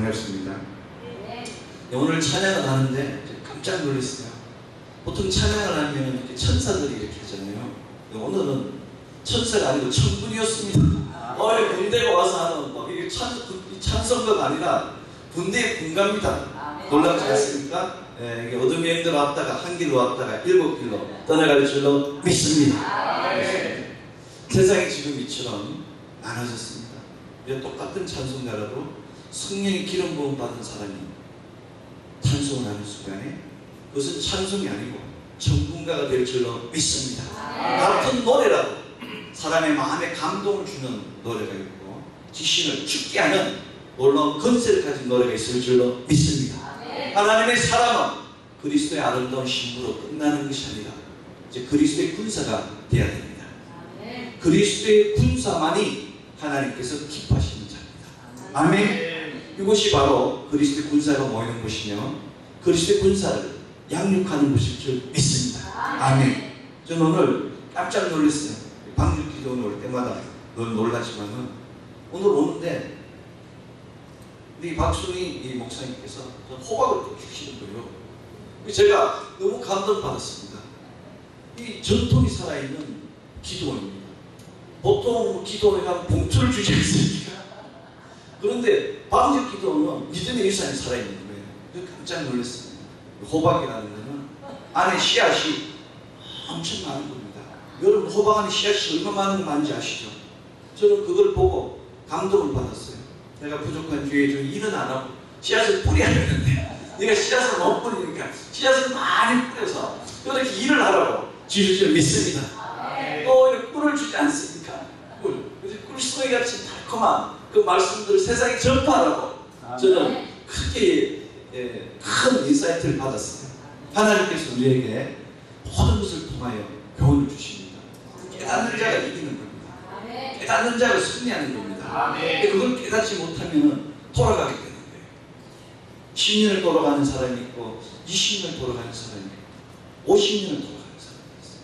반갑습니다. 오늘 찬양을 하는데 깜짝 놀랐어요. 보통 찬양을 하면 이렇게 천사들이 이렇게 하잖아요. 오늘은 천사가 아니고 천군이었습니다. 군대가 와서 하는 막 이게 찬성가가 아니라 군대의 군가입니다. 놀랍지 않습니까? 예, 이게 어둠의 영들 왔다가 한 길로 왔다가 7길로 떠나갈 줄로 믿습니다. 예. 세상이 지금 이처럼 많아졌습니다. 똑같은 찬송가라도 성령의 기름 부음 받은 사람이 찬송을 하는 순간에 그것은 찬송이 아니고 전문가가 될 줄로 믿습니다. 같은 노래라도 사람의 마음에 감동을 주는 노래가 있고 지신을 죽게 하는 놀라운 건세를 가진 노래가 있을 줄로 믿습니다. 하나님의 사람은 그리스도의 아름다운 신부로 끝나는 것이 아니라 이제 그리스도의 군사가 되어야 됩니다. 그리스도의 군사만이 하나님께서 기뻐하시는 자입니다. 아멘. 이것이 바로 그리스도의 군사가 모이는 곳이며 그리스도의 군사를 양육하는 곳일 줄 믿습니다. 아멘. 저는 오늘 깜짝 놀랐어요. 방주기도 올 때마다 늘 놀라지만은 오늘 오는데 우리 박순희 목사님께서 호박을 또 주시는 거예요. 제가 너무 감동받았습니다. 이 전통이 살아있는 기도원입니다. 보통 기도원에 가면 봉투를 주지 않습니까? 그런데 방주 기도원은 믿음의 유산이 살아있는 거예요. 깜짝 놀랐습니다. 호박이라는 거는 안에 씨앗이 엄청 많은 겁니다. 여러분 호박 안에 씨앗이 얼마나 많은 거 많은지 아시죠? 저는 그걸 보고 감동을 받았어요. 내가 부족한 교회에 좀 일은 안 하고 씨앗을 뿌려야 되는데 내가 씨앗을 못 뿌리니까 씨앗을 많이 뿌려서 이렇게 일을 하라고 주실 줄 믿습니다. 또 이렇게 꿀을 주지 않습니까? 꿀송이 같이 달콤한 그 말씀들을 세상에 전파하라고 저는 크게 큰 인사이트를 받았어요. 하나님께서 우리에게 모든 것을 통하여 교훈을 주십니다. 깨닫는 자가 이기는 겁니다. 깨닫는 자가 승리하는 겁니다. 그걸 깨닫지 못하면 돌아가게 되는 거예요. 10년을 돌아가는 사람이 있고 20년을 돌아가는 사람이 있고 50년을 돌아가는 사람이 있어요.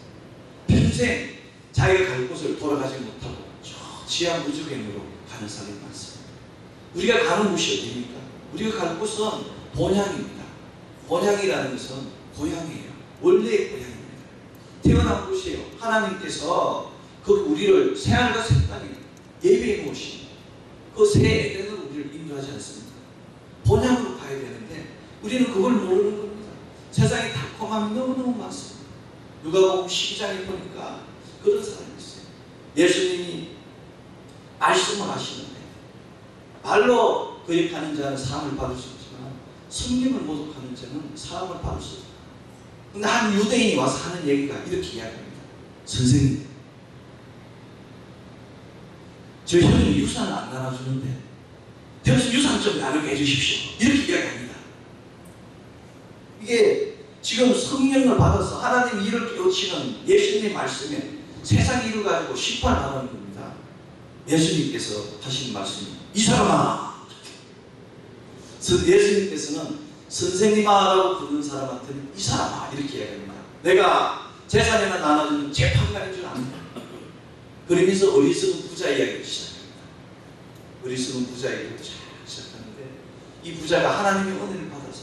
평생 자기가 갈 곳을 돌아가지 못하고 저 지하 무주갱으로 가는 사람이 많습니다. 우리가 가는 곳이 어디입니까? 우리가 갈 곳은 본향입니다. 본향이라는 것은 고향이에요. 원래의 고향입니다. 태어난 곳이에요. 하나님께서 그 우리를 새하늘과 새 땅에 예배해 놓으신 그 새 에덴으로 우리를 인도하지 않습니까? 본향으로 가야 되는데 우리는 그걸 모르는 겁니다. 세상에 달콤함이 너무너무 많습니다. 누가복음 12장에 보니까 그런 사람이 있어요. 예수님이 말씀을 하시는데 말로 거역하는 자는 사함을 받을 수 없지만 성령을 모독하는 자는 사함을 받을 수 없다. 근데 한 유대인이 와서 하는 얘기가 이렇게 이야기합니다. 선생님, 저 형이 유산을 안 나눠주는데 대신 유산 좀 나누게 해주십시오. 이렇게 이야기합니다. 이게 지금 성령을 받아서 하나님 일을 깨우치는 예수님의 말씀에 세상 일을 가지고 심판하는 겁니다. 예수님께서 하신 말씀이 이 사람아, 예수님께서는 선생님아라고 부르는 사람한테는 이 사람아 이렇게 이야기합니다. 내가 재산에만 나눠주는 재판관인 줄 압니다. 그러면서 어리석은 부자 이야기를 시작합니다. 어리석은 부자 이야기를 시작하는데 이 부자가 하나님의 은혜를 받아서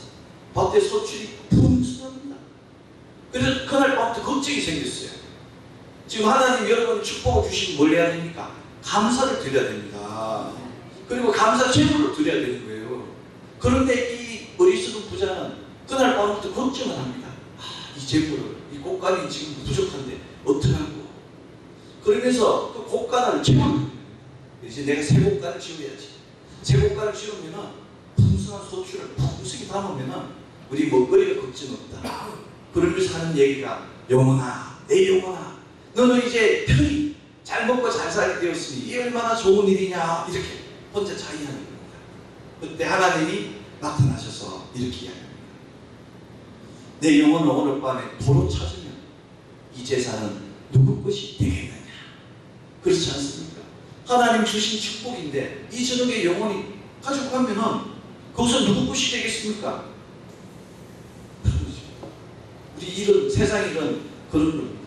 밭에 소출이 풍성합니다. 그래서 그날 밤부터 걱정이 생겼어요. 지금 하나님 여러분 축복을 주시면 뭘 해야 됩니까? 감사를 드려야 됩니다. 그리고 감사 제물을 드려야 되는 거예요. 그런데 이 어리석은 부자는 그날 밤부터 걱정을 합니다. 이 제물을, 이 곡간이 지금 부족한데 어떡하고. 그러면서 그 곡간을 지우는 이제 내가 새 곡간을 지어야지. 새 곡간을 지우면 풍성한 소출을 풍성히 담으면 우리 먹거리가 걱정 없다. 그러면서 하는 얘기가 영혼아, 내 영혼아, 너는 이제 편히 잘 먹고 잘 살게 되었으니 이 얼마나 좋은 일이냐 이렇게 혼자 자의하는 겁니다. 그때 하나님이 나타나셔서 이렇게 이야기합니다. 내 영혼을 오늘 밤에 도로 찾으면 이 재산은 누구 것이 되겠느냐. 그렇지 않습니까? 하나님 주신 축복인데 이 저녁에 영혼이 가지고 가면은 그것은 누구 것이 되겠습니까? 우리 일은 세상 일은 그런 겁니다.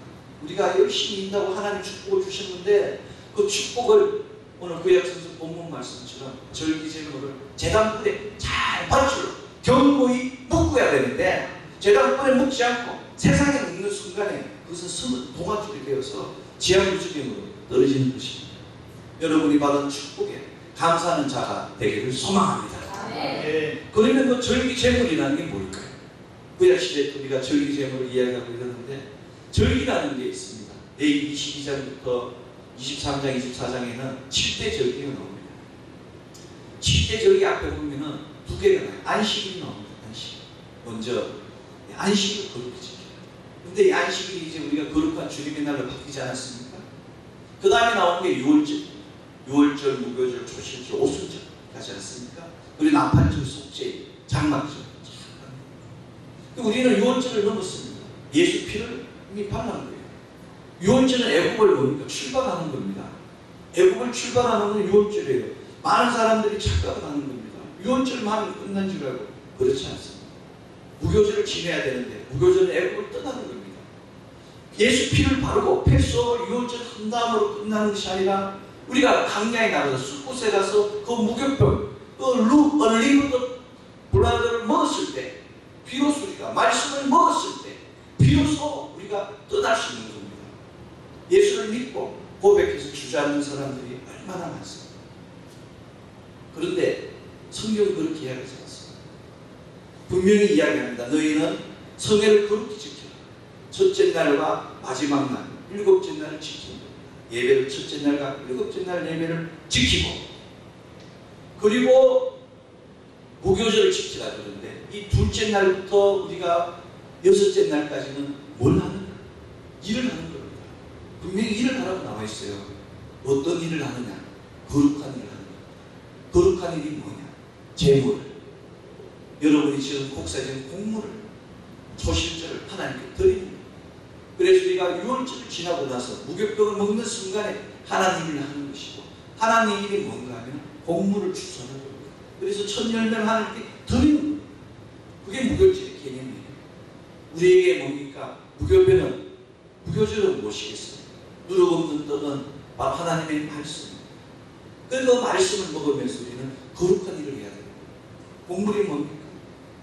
우리가 열심히 인다고 하나님 축복을 주셨는데 그 축복을 오늘 구약성서 본문 말씀처럼 절기제물을 제단불에 잘 밧줄로 견고히 묶어야 되는데 제단번에 묶지 않고 세상에 묶는 순간에 그것은 숨은 동아줄이 되어서 지하물질경으로 떨어지는 것입니다. 여러분이 받은 축복에 감사하는 자가 되기를 소망합니다. 그러면 그 절기제물이라는 게 뭘까요? 구약시대 우리가 절기제물을 이야기하고 있는데 절기라는 게 있습니다. 레위기 22장부터 23장, 24장에는 7대 절기가 나옵니다. 7대 절기 앞에 보면은 두 개가 나요. 안식일이 나옵니다. 안식. 먼저 안식을 거룩히 지켜요. 근데 이 안식일이 이제 우리가 거룩한 주님의 날로 바뀌지 않았습니까? 그 다음에 나오는 게 6월절. 6월절, 무교절, 초실절, 오순절 하지 않습니까? 그리고 나팔절, 속죄일, 장막절. 우리는 6월절을 넘었습니다. 예수 피를 이미 발라는 거예요. 6월절은 애국을 뭡니까? 출발하는 겁니다. 애국을 출발하는 건 6월절이에요. 많은 사람들이 착각을 하는 겁니다. 6월절만 끝난 줄 알고 그렇지 않습니다. 무교절을 지내야 되는데 무교절은 애국을 떠나는 겁니다. 예수 피를 바르고 패소를 6월절 한 다음으로 끝나는 것이 아니라 우리가 강야에 나가서 숲곳에 가서 그 무교병, 그 얼리브드 블라드를 먹었을 때 비로소 우리가 말씀을 먹었을 때 비로소 우리가 떠날 수 있는 겁니다. 예수를 믿고 고백해서 주저앉는 사람들이 얼마나 많습니다. 그런데 성경은 그렇게 이야기하지 않습니다. 분명히 이야기합니다. 너희는 성회를 거룩히 지켜라. 첫째 날과 마지막 날, 일곱째 날을 지키는 겁니다. 예배를 첫째 날과 일곱째 날 예배를 지키고 그리고 무교절을 지키라 그러는데 이 둘째 날부터 우리가 여섯째 날까지는 뭘 하느냐? 일을 하는 겁니다. 분명히 일을 하라고 나와 있어요. 어떤 일을 하느냐? 거룩한 일을 하느냐? 거룩한 일이 뭐냐? 제물. 여러분이 지금 곡사진 공물을 초실절을 하나님께 드립니다. 그래서 우리가 6월절을 지나고 나서 무교병을 먹는 순간에 하나님 일을 하는 것이고 하나님 일이 뭔가 하면 공물을 주선하는 겁니다. 그래서 첫 열매를 하나님께 드리는 겁니다. 그게 무교절의 개념이에요. 우리에게 뭡니까? 무교절은 무엇이겠습니까? 누룩 없는 떡은 바로 하나님의 말씀입니다. 그 말씀을 먹으면서 우리는 거룩한 일을 해야 됩니다. 공물이 뭡니까?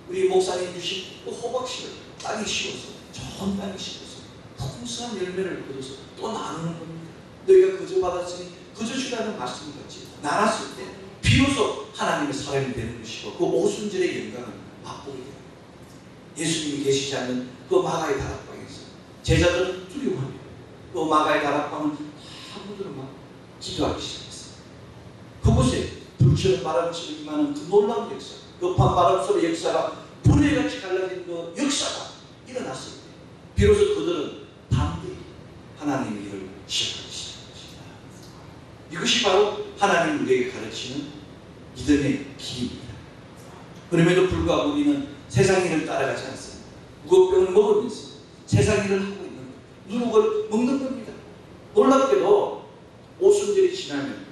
우리 목사님 주신 그 호박씨를 땅에 씌워서 좋은 땅에 씌워서 풍성한 열매를 거둬서 또 나누는 겁니다. 너희가 거저 받았으니 거저 주라는 말씀 같이 나눴을 때 비로소 하나님의 사람이 되는 것이고 그 오순절의 영광을 맛보게 됩니다. 예수님이 계시지 않는 그 마가의 다락방에서 제자들은 두려워합니다. 그 마가의 다락방은 아무도 막 기도하기 시작했어요. 그곳에 불처럼 바람처럼 임하는 그 놀라운 역사, 급한 바람 소리 역사가 불에같이 갈라진 그 역사가 일어났을 때 비로소 그들은 담대히 하나님의 일을 시작하기 시작합니다. 이것이 바로 하나님 우리에게 가르치는 믿음의 길입니다. 그럼에도 불구하고 우리는 세상 일을 따라가지 않습니다. 무겁병을 먹으면서 세상 일을 하고 있는 겁니다. 누룩을 먹는 겁니다. 놀랍게도 오순절이 지나면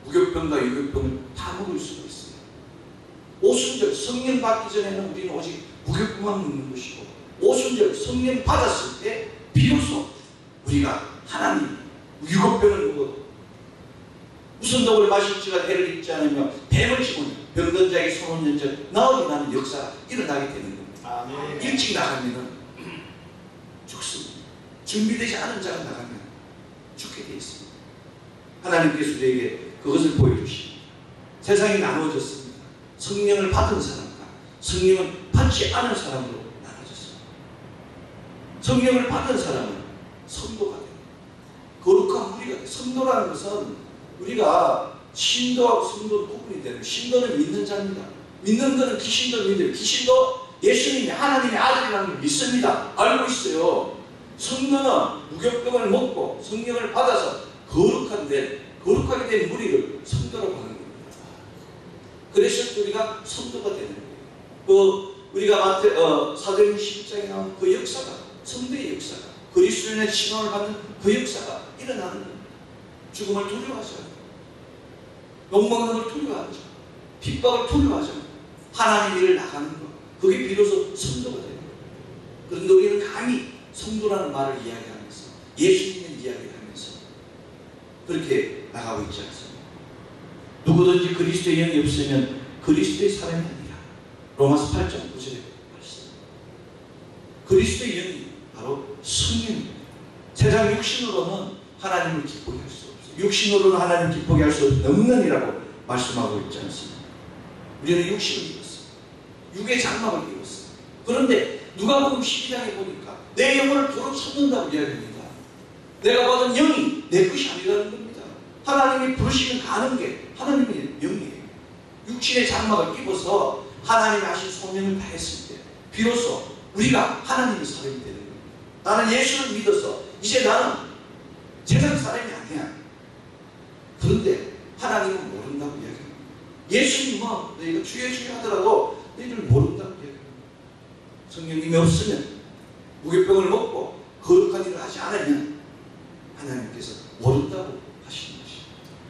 무교병과 유교병을 다 먹을 수가 있어요. 오순절 성령 받기 전에는 우리는 오직 무교병만 먹는 것이고 오순절 성령 받았을 때 비로소 우리가 하나님 유교병을 먹어도 무슨 독을 마실지가 해를 입지 않으며 뱀을 집으며 병든 자에게 손을 연적 나오게 나는 역사가 일어나게 되는 겁니다. 아멘. 일찍 나가면 죽습니다. 준비되지 않은 자가 나가면 죽게 되어 있습니다. 하나님께서 우리에게 그것을 보여주십니다. 세상이 나누어졌습니다. 성령을 받은 사람과 성령을 받지 않은 사람으로 나눠졌습니다. 성령을 받은 사람은 성도가 됩니다. 거룩한 무리가 돼요. 성도라는 것은 우리가 신도하고 성도는 구분이 되는, 신도는 믿는 자입니다. 믿는 것은 귀신도 믿어요. 귀신도 예수님이 하나님의 아들이라는 걸 믿습니다. 알고 있어요. 성도는 무교병을 먹고 성령을 받아서 거룩하게 된 무리를 성도라고 하는 겁니다. 그래서 우리가 성도가 되는 거예요. 우리가 사도행전 11장에 나온 그 역사가, 성도의 역사가, 그리스도인의 신앙을 받는 그 역사가 일어나는 겁니다. 죽음을 두려워하지 않고, 욕먹는 걸 두려워하지 않고, 핍박을 두려워하지 않고, 하나님 일을 나가는 것, 그게 비로소 성도가 되는 거예요. 그런데 우리는 감히 성도라는 말을 이야기하면서, 예수님을 이야기를 하면서 그렇게 나가고 있지 않습니다. 누구든지 그리스도의 영이 없으면 그리스도의 사람이 아니라 로마서 8장 9절에 말씀. 그리스도의 영이 바로 성령입니다. 세상 육신으로는 하나님을 기쁘게 할 수 없어요. 육신으로는 하나님을 기쁘게 할 수 없는 이라고 말씀하고 있지 않습니까? 우리는 육신을 입었어요. 육의 장막을 입었어요. 그런데 누가복음 12장에 보니까 내 영혼을 도로 찾는다고 이야기합니다. 내가 받은 영이 내 것이 아니라는 겁니다. 하나님이 부르시면 가는 게 하나님의 영이에요. 육신의 장막을 입어서 하나님이 하신 소명을 다했을 때 비로소 우리가 하나님의 사람이 되는 거예요. 나는 예수를 믿어서 이제 나는 세상 사람이 아니야. 그런데 하나님은 모른다고 이야기합니다. 예수님은 너희가 주여 주여 하더라도 너희를 모른다고 이야기합니다. 성령님이 없으면 무교병을 먹고 거룩한 일을 하지 않으면 하나님께서 모른다고 하시는 것이죠.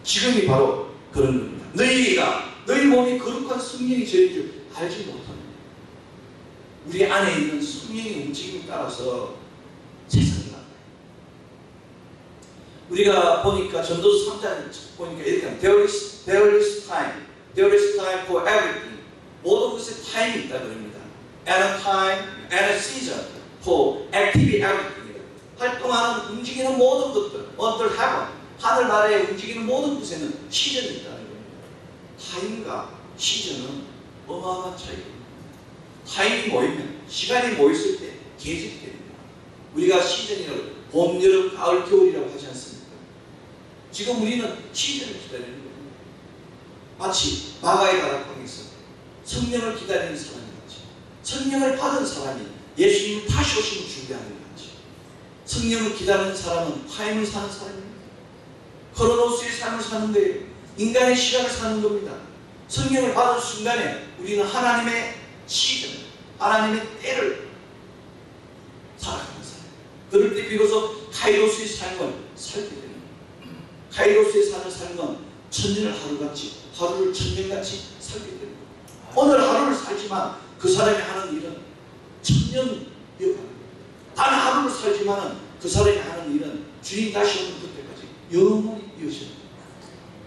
지금이 바로 그런 겁니다. 너희 몸이 거룩한 성령이 저인 줄 알지 못합니다. 우리 안에 있는 성령의 움직임에 따라서 세상이 나타나요. 우리가 보니까 전도서 3장 보니까 이렇게 합니다. There is time for everything. 모든 것에 타임이 있다 그럽니다. And a time and a season for activity everything. 활동하는 움직이는 모든 것들 under heaven, 하늘 나라에 움직이는 모든 것에는 시즌이 있다는 겁니다. 타임과 시즌은 어마어마한 차이입니다. 타임이 모이면, 시간이 모였을 때 계절이 됩니다. 우리가 시즌이라고 봄, 여름, 가을, 겨울이라고 하지 않습니까? 지금 우리는 시즌을 기다리는 겁니다. 마치 마가의 다락방에서 성령을 기다리는 사람이 같이, 성령을 받은 사람이 예수님 다시 오심을 준비하는 것 같이, 성령을 기다리는 사람은 타임을 사는 사람입니다. 크로노스의 삶을 사는 거예요. 인간의 시간을 사는 겁니다. 성령을 받은 순간에 우리는 하나님의 시즌, 하나님의 때를 살아가는 사람. 그럴 때 비로소 카이로스의 삶을 살게 됩니다. 카이로스의 삶은 천년을 하루를 천년같이 살게 됩니다. 오늘 하루를 살지만 그 사람이 하는 일은 천년 이어가는 겁니다. 단 하루를 살지만 그 사람이 하는 일은 주님 다시 오는 그때까지 영원히 이어집니다.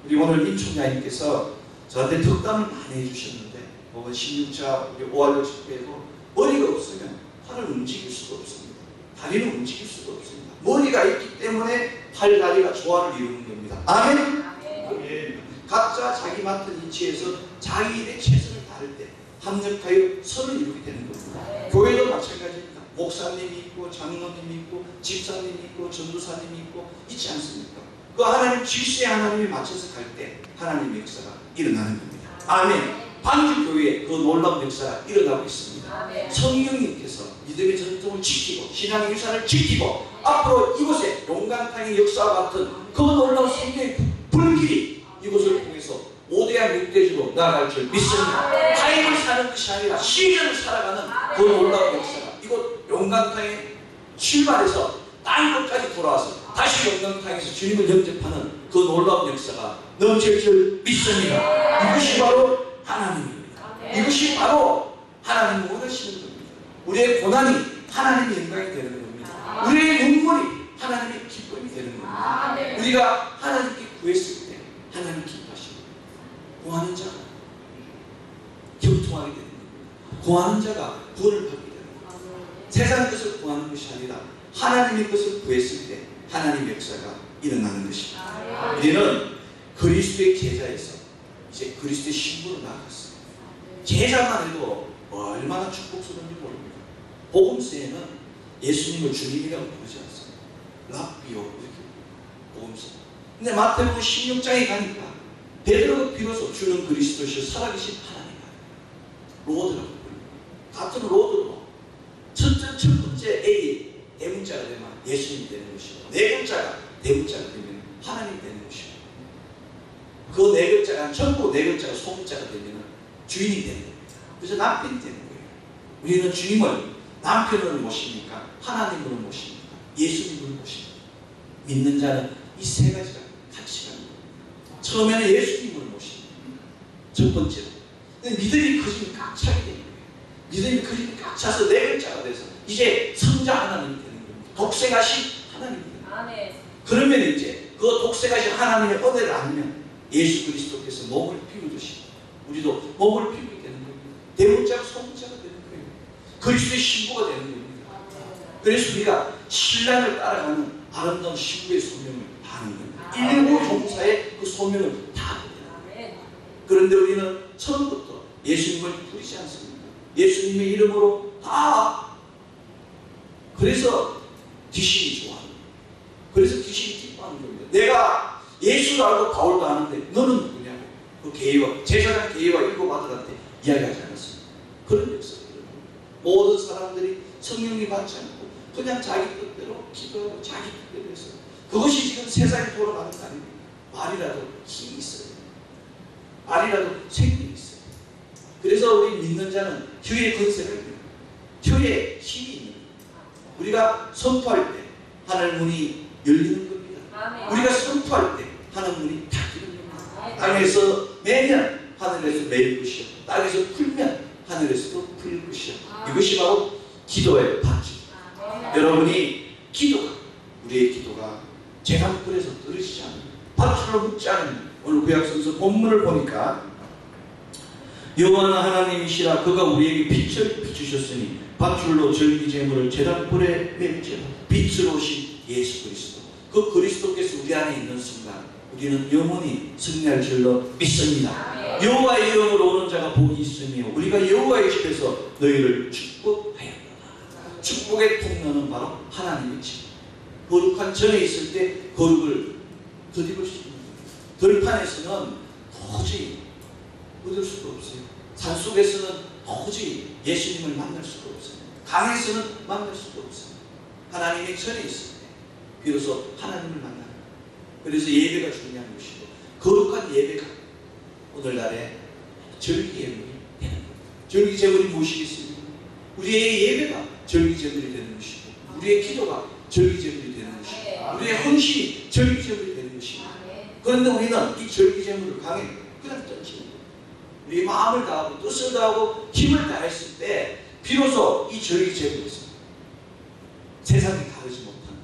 우리 오늘 임 총장님께서 저한테 덕담을 많이 해주셨는데, 혹은 16차 우리 5.16 집회에도 머리가 없으면 팔을 움직일 수도 없습니다. 다리는 움직일 수도 없습니다. 머리가 있기 때문에 팔, 다리가 조화를 이루는 겁니다. 아멘? 아멘. 각자 자기 맡은 위치에서 자기 일에 최선을 다할 때 합력하여 선을 이루게 되는 겁니다. 교회도 마찬가지입니다. 목사님이 있고 장로님이 있고 집사님이 있고 전도사님이 있고 있지 않습니까? 그 하나님 질서에 하나님이 맞춰서 갈 때 하나님의 역사가 일어나는 겁니다. 아멘. 방주교회에 그 놀라운 역사가 일어나고 있습니다. 아멘. 성령님께서 믿음의 전통을 지키고 신앙의 유산을 지키고 앞으로 이곳에 용광탕의 역사와 같은 그 놀라운 성령의 불길이 이곳을 통해서 5대한 6대주로 나아갈 줄 믿습니다. 타임을 사는 것이 아니라 시즌을 살아가는 그 놀라운 역사가 이곳 용광탕에 출발해서 땅 끝까지 돌아와서 다시 용광탕에서 주님을 영접하는 그 놀라운 역사가 넘칠 줄 믿습니다. 이것이 바로 하나님입니다. 이것이 바로 하나님이 원하시는 겁니다. 우리의 고난이 하나님의 영광이 되는 겁니다. 우리의 눈물이 하나님의 기쁨이 되는 겁니다. 우리가 하나님께 구했을 때 하나님 기뻐하시고, 구하는 자가 형통하게 되는 겁니다. 구하는 자가 구원을 받게 되는 겁니다. 세상 것을 구하는 것이 아니라 하나님의 것을 구했을 때 하나님의 역사가 일어나는 것입니다. 우리는 그리스도의 제자에서 이제 그리스도의 신부로 나아갔습니다. 제자만 해도 얼마나 축복스러운지 모릅니다. 복음서에는 예수님을 주님이라고 부르지 않습니다. 랍비오 이렇게 복음서. 근데 마태복음 16장에 가니까 베드로가 비로소 주는 그리스도시요 살아계신 하나님 로드라고 부릅니다. 같은 로드로 첫 번째 A의 대문자가 되면 예수님이 되는 것이고, 네 글자가 대문자가 되면 하나님이 되는 것이고, 그 네 글자가 전부 네 글자가 소문자가 되면 주인이 되는 겁니다. 그래서 남편이 되는 거예요. 우리는 주님을 남편으로 모십니까? 하나님으로 모십니까? 예수님으로 모십니까? 믿는 자는 이 세 가지가 같이 가는 겁니다. 처음에는 예수님으로 모십니다. 첫 번째로. 믿음이 커지면 꽉 차게 되는 거예요. 믿음이 커지면 꽉 차서 네 글자가 돼서 이제 성자 하나님이 되는 겁니다. 독생하신 하나님이 되는 거예요. 그러면 이제 그 독생하신 하나님의 은혜를 알면 예수 그리스도께서 몸을 피우듯이 우리도 몸을 피우게 되는 겁니다. 대문자가 소문자가 되는 거예요. 그리스도의 신부가 되는 겁니다. 그래서 우리가 신랑을 따라가는 아름다운 신부의 소명을 다하는 겁니다. 일부 종사의 그 소명을 다 합니다. 그런데 우리는 처음부터 예수님을 부리지 않습니다. 예수님의 이름으로 다. 그래서 귀신이 좋아합니다. 그래서 귀신이 기뻐하는 겁니다. 내가 예수를 알고 바울도 아는데 너는 누구냐고 그 게이와 제사장 게이와 일곱 아들한테 이야기하지 않았습니다. 그런 역사들은 모든 사람들이 성령이 받지 않고 그냥 자기 뜻대로 기도하고 자기 뜻대로 해서 그것이 지금 세상이 돌아가는 거 아닙니까? 말이라도 힘이 있어요. 말이라도 생명이 있어요. 그래서 우리 믿는 자는 혀의 건세가 있는 거예요. 혀에 힘이 있는 거예요. 우리가 선포할 때 하늘 문이 열리는 겁니다. 우리가 선포할 때 하늘 문이 닫히는 겁니다. 땅에서 매면 하늘에서 매일 것이요 땅에서 풀면 하늘에서도 풀릴 것이요 이것이 바로 기도의 받침. 여러분이 기도가 우리의 기도가 재단불에서 떨어지지 않는 밧줄로 묻지 않는 오늘 구약성서 본문을 보니까 여호와는 하나님이시라 그가 우리에게 빛을 비추셨으니 밧줄로 절기제물을 재단불에 맺지 빛으로 오신 예수 그리스도 그 그리스도께서 우리 안에 있는 순간 우리는 영원히 승리할 줄로 믿습니다. 여호와의 이름으로 오는 자가 복이 있으며 우리가 여호와의 집에서 너희를 축복하였다. 축복의 통로는 바로 하나님의 집. 거룩한 전에 있을 때 거룩을 덧입을 수 있는 거예요. 들판에서는 도저히 얻을 수가 없어요. 산속에서는 도저히 예수님을 만날 수가 없어요. 강에서는 만날 수가 없어요. 하나님의 전에 있을 때 비로소 하나님을 만나는 거예요. 그래서 예배가 중요한 것이고 거룩한 예배가 오늘날의 절기예물이 되는 거예요. 절기제물이 무엇이겠습니까? 우리의 예배가 절기제물이 되는 것이고 우리의 기도가 절기제물이 되는 것이고 우리의 헌신이 절기제물이 되는 것입니다. 그런데 우리는 이 절기제물을 강에 그냥 던지는 거예요. 우리 마음을 다하고 뜻을 다하고 힘을 다했을 때 비로소 이 절기제물에서 세상이 다르지 못한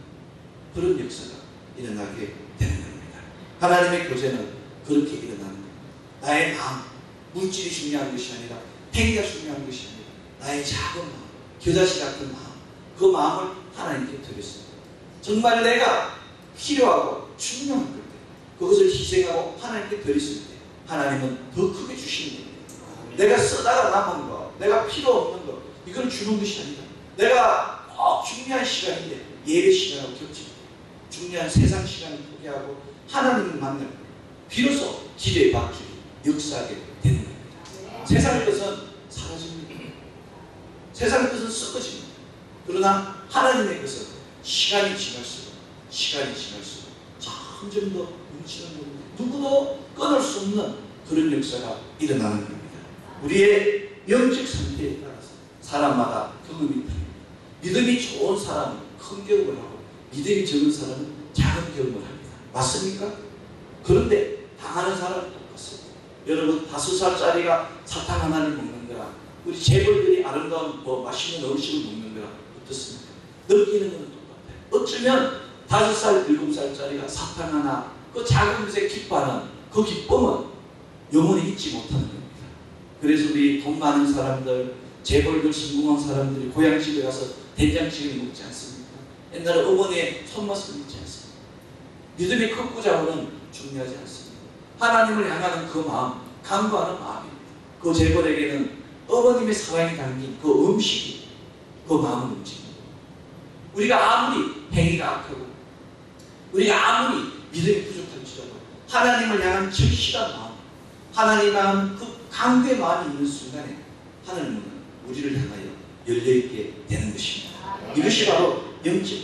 그런 역사가 일어나게 되는 겁니다. 하나님의 교제는 그렇게 일어나는 겁니다. 나의 마음, 물질이 중요한 것이 아니라 행위가 중요한 것이 아니라 나의 작은 마음, 겨자씨 같은 마음, 그 마음을 하나님께 드렸습니다. 정말 내가 필요하고 중요한 것 그것을 희생하고 하나님께 드렸을 때 하나님은 더 크게 주시는 겁니다. 내가 쓰다가 남은 거, 내가 필요 없는 거 이걸 주는 것이 아니라 내가 꼭 중요한 시간인데 예배 시간하고 겹치고 중요한 세상 시간을 포기하고 하나님을 만나고 비로소 기대의 밧줄이 역사하게 되는 겁니다. 세상의 것은 사라집니다. 세상의 것은 썩어집니다. 그러나 하나님의 것은 시간이 지날수록 점점 더 뭉치는 겁니다. 누구도 끊을 수 없는 그런 역사가 일어나는 겁니다. 우리의 영적 상태에 따라서 사람마다 경험이 다릅니다. 믿음이 좋은 사람은 큰 경험을 하고 믿음이 적은 사람은 작은 경험을 합니다. 맞습니까? 그런데 당하는 사람은 똑같습니다. 여러분 5살짜리가 사탕 하나를 먹는 거랑 우리 재벌들이 아름다운 맛있는 음식을 먹는 거랑 어떻습니까? 느끼는 건 똑같아요. 어쩌면 5살, 7살짜리가 사탕 하나 그 작은 것에 기뻐하는 그 기쁨은 영원히 잊지 못하는 겁니다. 그래서 우리 돈 많은 사람들, 재벌들, 성공한 사람들이 고향집에 가서 된장찌개 먹지 않습니까? 옛날에 어머니의 손맛을 잊지 않습니다. 믿음의 크고자고는 중요하지 않습니다. 하나님을 향하는 그 마음, 간구하는 마음입니다. 그 재벌에게는 어머님의 사랑이 담긴 그 음식이 그 마음을 움직입니다. 우리가 아무리 행위가 악하고 우리가 아무리 믿음이 부족할지라도 하나님을 향한 절실한 마음, 하나님을 향한 그 간구의 마음이 있는 순간에 하늘문은 우리를 향하여 열려있게 되는 것입니다. 이것이 바로 영적.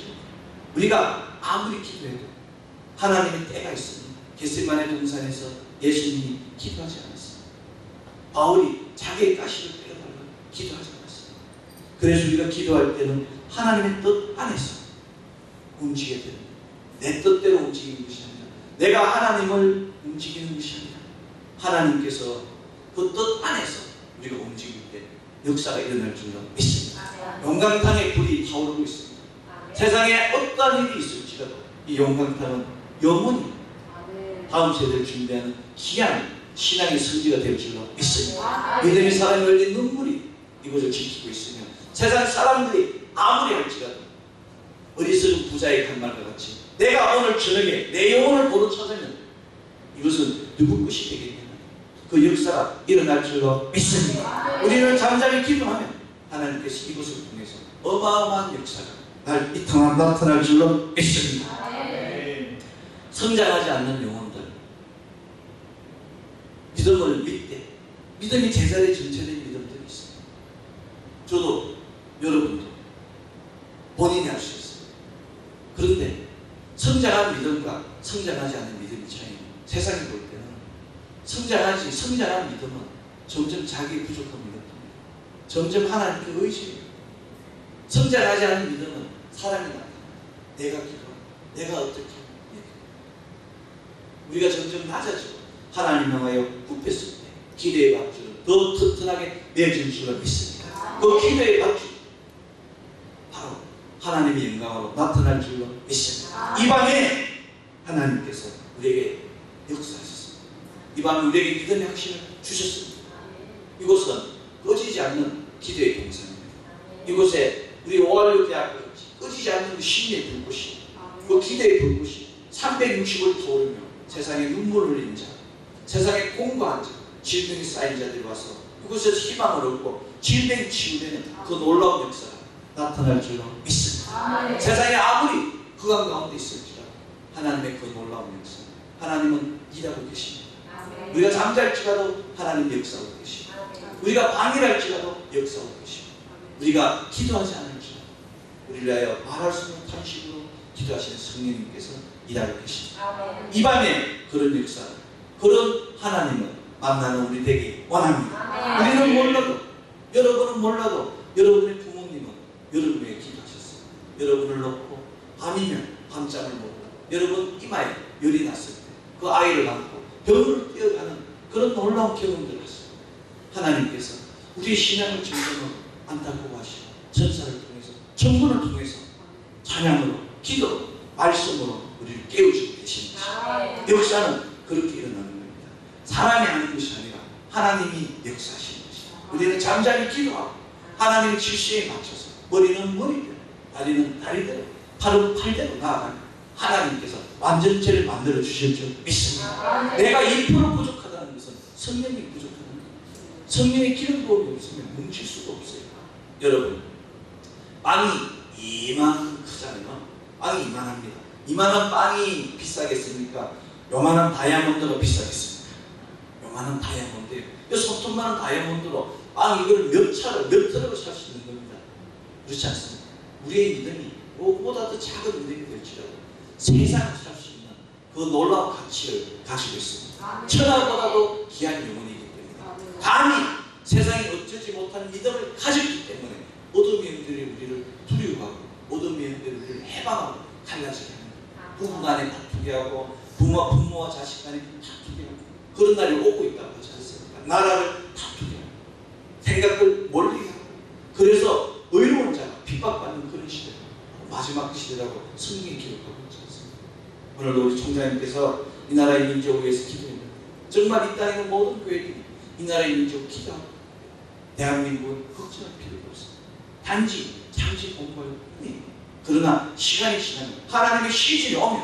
우리가 아무리 기도해도 하나님의 때가 있습니다. 겟세마네 동산에서 예수님이 기도하지 않았습니다. 바울이 자기의 가시를 떼어달라고 기도하지 않았습니다. 그래서 우리가 기도할 때는 하나님의 뜻 안에서 움직여야 됩니다. 내 뜻대로 움직이는 것이 아니라 내가 하나님을 움직이는 것이 아니라 하나님께서 그 뜻 안에서 우리가 움직일 때 역사가 일어날 줄로 믿습니다. 용광탕에 불이 타오르고 있습니다. 세상에 어떤 일이 있을지라도 이 용광탕은 영원히 다음 세대를 준비하는 귀한 신앙의 성지가 될 줄로 믿습니다. 믿음이 사람이 흘린 눈물이 이곳을 지키고 있으며 세상 사람들이 아무리 할지라도 어리석은 부자의 한 말과 같이 내가 오늘 저녁에 내 영혼을 보러 찾으면 이것은 누구 것이 되겠느냐. 그 역사가 일어날 줄로 믿습니다. 우리는 잠잠히 기도하면 하나님께서 이것을 통해서 어마어마한 역사가 이 땅에 나타날 줄로 믿습니다. 성장하지 않는 영혼들, 믿음을 믿되 믿음이 제자리에 전체된 믿음들이 있습니다. 저도 여러분도 본인이 할 수 있어요. 그런데 성장한 믿음과 성장하지 않은 믿음의 차이는 세상이 볼 때는 성장한 믿음은 점점 자기의 부족함을 느낍니다. 점점 하나님께 의지해요. 성장하지 않은 믿음은 사람이 나타나 내가 기도하고 내가 어떻게 하고 우리가 점점 낮아지고 하나님 향하여 굽혔을 때 기도의 밧줄은 더 튼튼하게 맺을 줄로 믿습니다. 그 기도의 밧줄 바로 하나님의 영광으로 나타날 줄로 믿습니다. 이 밤에 하나님께서 우리에게 역사하셨습니다. 이 밤에 우리에게 믿음의 확신을 주셨습니다. 이곳은 꺼지지 않는 기도의 동산입니다. 이곳에 우리 오한육대학교 꺼지지 않는 그 심리의 불꽃이, 그 기도의 불꽃이 360을 도우며 세상에 눈물 흘린 자, 세상에 공고한 자, 질병이 쌓인 자들이 와서 이곳에서 희망을 얻고 질병이 치유되는 그 놀라운 역사가 나타날 줄로 믿습니다. 세상에 아무리 흑암 가운데 있을지라도 하나님의 그 놀라운 역사, 하나님은 일하고 계십니다. 우리가 잠잘지라도 하나님 역사하고 계십니다. 우리가 방일할지라도 역사하고 계십니다. 우리가 기도하지 않을지라도 우리를 위하여 말할 수 없는 탄식으로 기도하시는 성령님께서 일하고 계십니다. 이 밤에 그런 역사, 그런 하나님을 만나는 우리 되기 원합니다. 우리는 몰라도, 여러분은 몰라도 여러분의 부모님은 여러분에게 기도하셨어요. 여러분을 놓고 밤이면 밤잠을 못 자고 여러분 이마에 열이 났을 때 그 아이를 안고 병으로 뛰어가는 그런 놀라운 경험들을 하셨어요. 하나님께서 우리의 신앙을 점점 안타까워하시고 전사를 통해서 천군을 통해서 찬양으로 기도로 말씀으로 우리를 깨우치고 계십니다. 역사는 그렇게 일어나는 겁니다. 사람이 하는 것이 아니라 하나님이 역사하시는 것입니다. 우리는 잠잠히 기도하고 하나님의 질서에 맞춰서 머리는 머리대로, 다리는 다리대로, 팔은 팔대로 나아가면 하나님께서 완전체를 만들어 주실 줄 믿습니다. 내가 2% 부족하다는 것은 성령이 부족하다는 겁니다. 성령의 기름 부음이 없으면 뭉칠 수가 없어요. 여러분, 빵이 이만큼 크잖아요. 빵이 이만합니다. 이만한 빵이 비싸겠습니까? 요만한 다이아몬드가 비싸겠습니까? 요만한 다이아몬드예요. 손톱만한 다이아몬드로 빵 이걸 몇 차로, 몇 트럭을 살 수 있는 겁니다. 그렇지 않습니까? 우리의 믿음이 그보다 더 작은 믿음이 될지라도 세상을 살 수 있는 그 놀라운 가치를 가지고 있습니다. 천하보다도 귀한 영혼이기 때문에 감히 세상이 어쩌지 못한 믿음을 가졌기 때문에 어둠의 영들이 우리를 두려워하고 어둠의 영들이 우리를 해방하고 갈라지게 합니다. 부부 간에 다투게 하고 부모와 자식 간에 다투게 하고 그런 날이 오고 있다고 하지 않습니까? 나라를 다투게 하고 생각을 몰리게 하고 그래서 의로운 자가 핍박받는 그런 시대가 마지막 시대라고 성경이 기록하고 있지 않습니까? 오늘도 우리 총장님께서 이 나라의 민족을 위해서 기도합니다. 정말 이 땅에 있는 모든 교회들이 이 나라의 민족을 기도하고 대한민국은 걱정할 필요가 없습니다. 단지 잠시 공부할 뿐이에요. 그러나 시간이 지나면 하나님의 시즌이 오면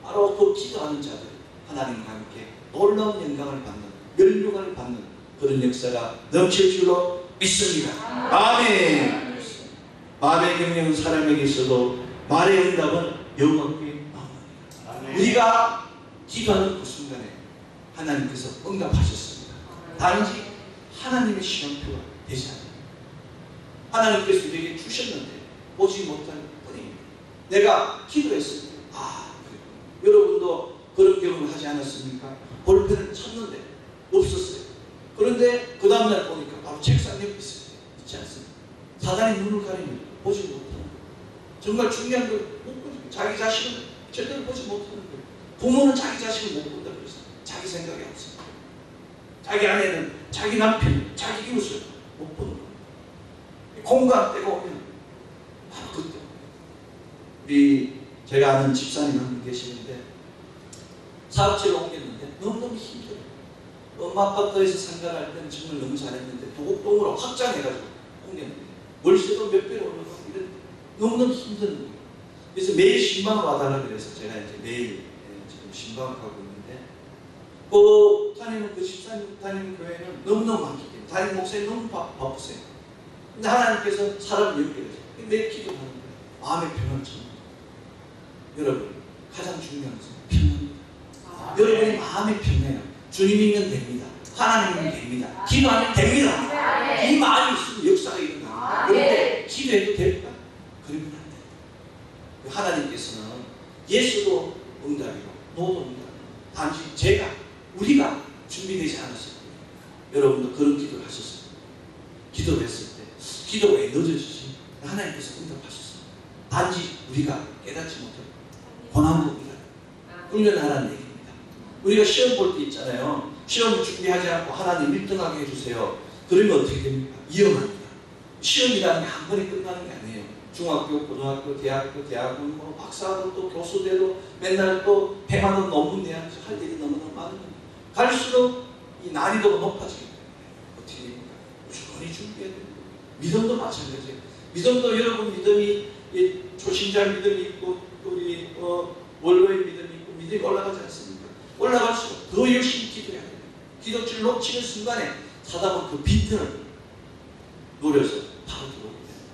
바로 그 기도하는 자들이 하나님과 함께 놀라운 영광을 받는 멸류관을 받는 그런 역사가 넘칠 줄로 믿습니다. 아멘. 마음의 경력은 사람에게 있어도 말의 응답은 영원히 나옵니다. 우리가 기도하는 그 순간에 하나님께서 응답하셨습니다. 단지 하나님의 시간표가 되지 않아요. 하나님께서 우리에게 주셨는데 보지 못할 뿐입니다. 내가 기도했을 때 그래. 여러분도 그런 경험을 하지 않았습니까? 볼펜을 찾는데 없었어요. 그런데 그 다음날 보니까 바로 책상 옆에 있어요. 있지 않습니까? 사단이 눈을 가리면 보지 못하는 거예요. 정말 중요한 걸 못 보죠. 자기 자식은 제대로 보지 못하는 거예요. 부모는 자기 자식을 못 본다고 해서 자기 생각이 없습니다. 자기 아내는 자기 남편, 자기 이웃을 못 보는 거예요. 공간 때가 오면 바로 그때 우리 제가 아는 집사님 한 분 계시는데 사업체를 옮겼는데 너무너무 힘들어요. 엄마 아파트에서 생활할 때는 정말 너무 잘했는데 도곡동으로 확장해가지고 옮겼는데 월세도 몇 배로 올라가고 이런 너무너무 힘든 거예요. 그래서 매일 신방 와달라 그래서 제가 이제 매일 지금 신방 가고 있는데 다니는 그 집사님 다니는 교회는 너무너무 많기 때문에 다니는 목사님 너무 바쁘세요. 근데 하나님께서 사람을 연결해서 매일 기도하는 거예요. 마음의 평안을 찾는 거예요. 여러분 가장 중요한 것은 평안입니다. 여러분의 마음이 평해요. 주님이면 됩니다. 하나님이면 됩니다. 기도하면 됩니다. 이 마음이 있으면 역사가 일어납니다. 그런데 기도해도 될까? 그러면 안 돼요. 하나님께서는 예수도 응답이고 노도 응답이고 단지 우리가 준비되지 않았을 거예요. 여러분도 그런 기도를 하셨어요. 기도했을 때 기도가 왜 늦어지지? 하나님께서 응답하셨어요. 단지 우리가 깨닫지 못하고 고난도 우리가 훈련하라는 얘기입니다. 우리가 시험 볼 때 있잖아요. 시험 준비하지 않고 하나님 1등하게 해주세요. 그러면 어떻게 됩니까? 위험합니다. 시험이라는 게 한 번에 끝나는 게 아니에요. 중학교, 고등학교, 대학교, 대학원, 박사도 또 교수대로 맨날 또 100만 논문 내야지 할 일이 너무너무 많은 겁니다. 갈수록 이 난이도가 높아지기 때문에 어떻게 됩니까? 무조건이 준비해야 됩니다. 믿음도 마찬가지예요. 믿음도 여러분 믿음이 초신자 믿음이 있고 우리 원로의 믿음이 있고 믿음이 올라가지 않습니까? 올라갈수록 더 열심히 기도해야 됩니다. 기도줄 놓치는 순간에 사단은 그 빈틈을 노려서 바로 들어오게 됩니다.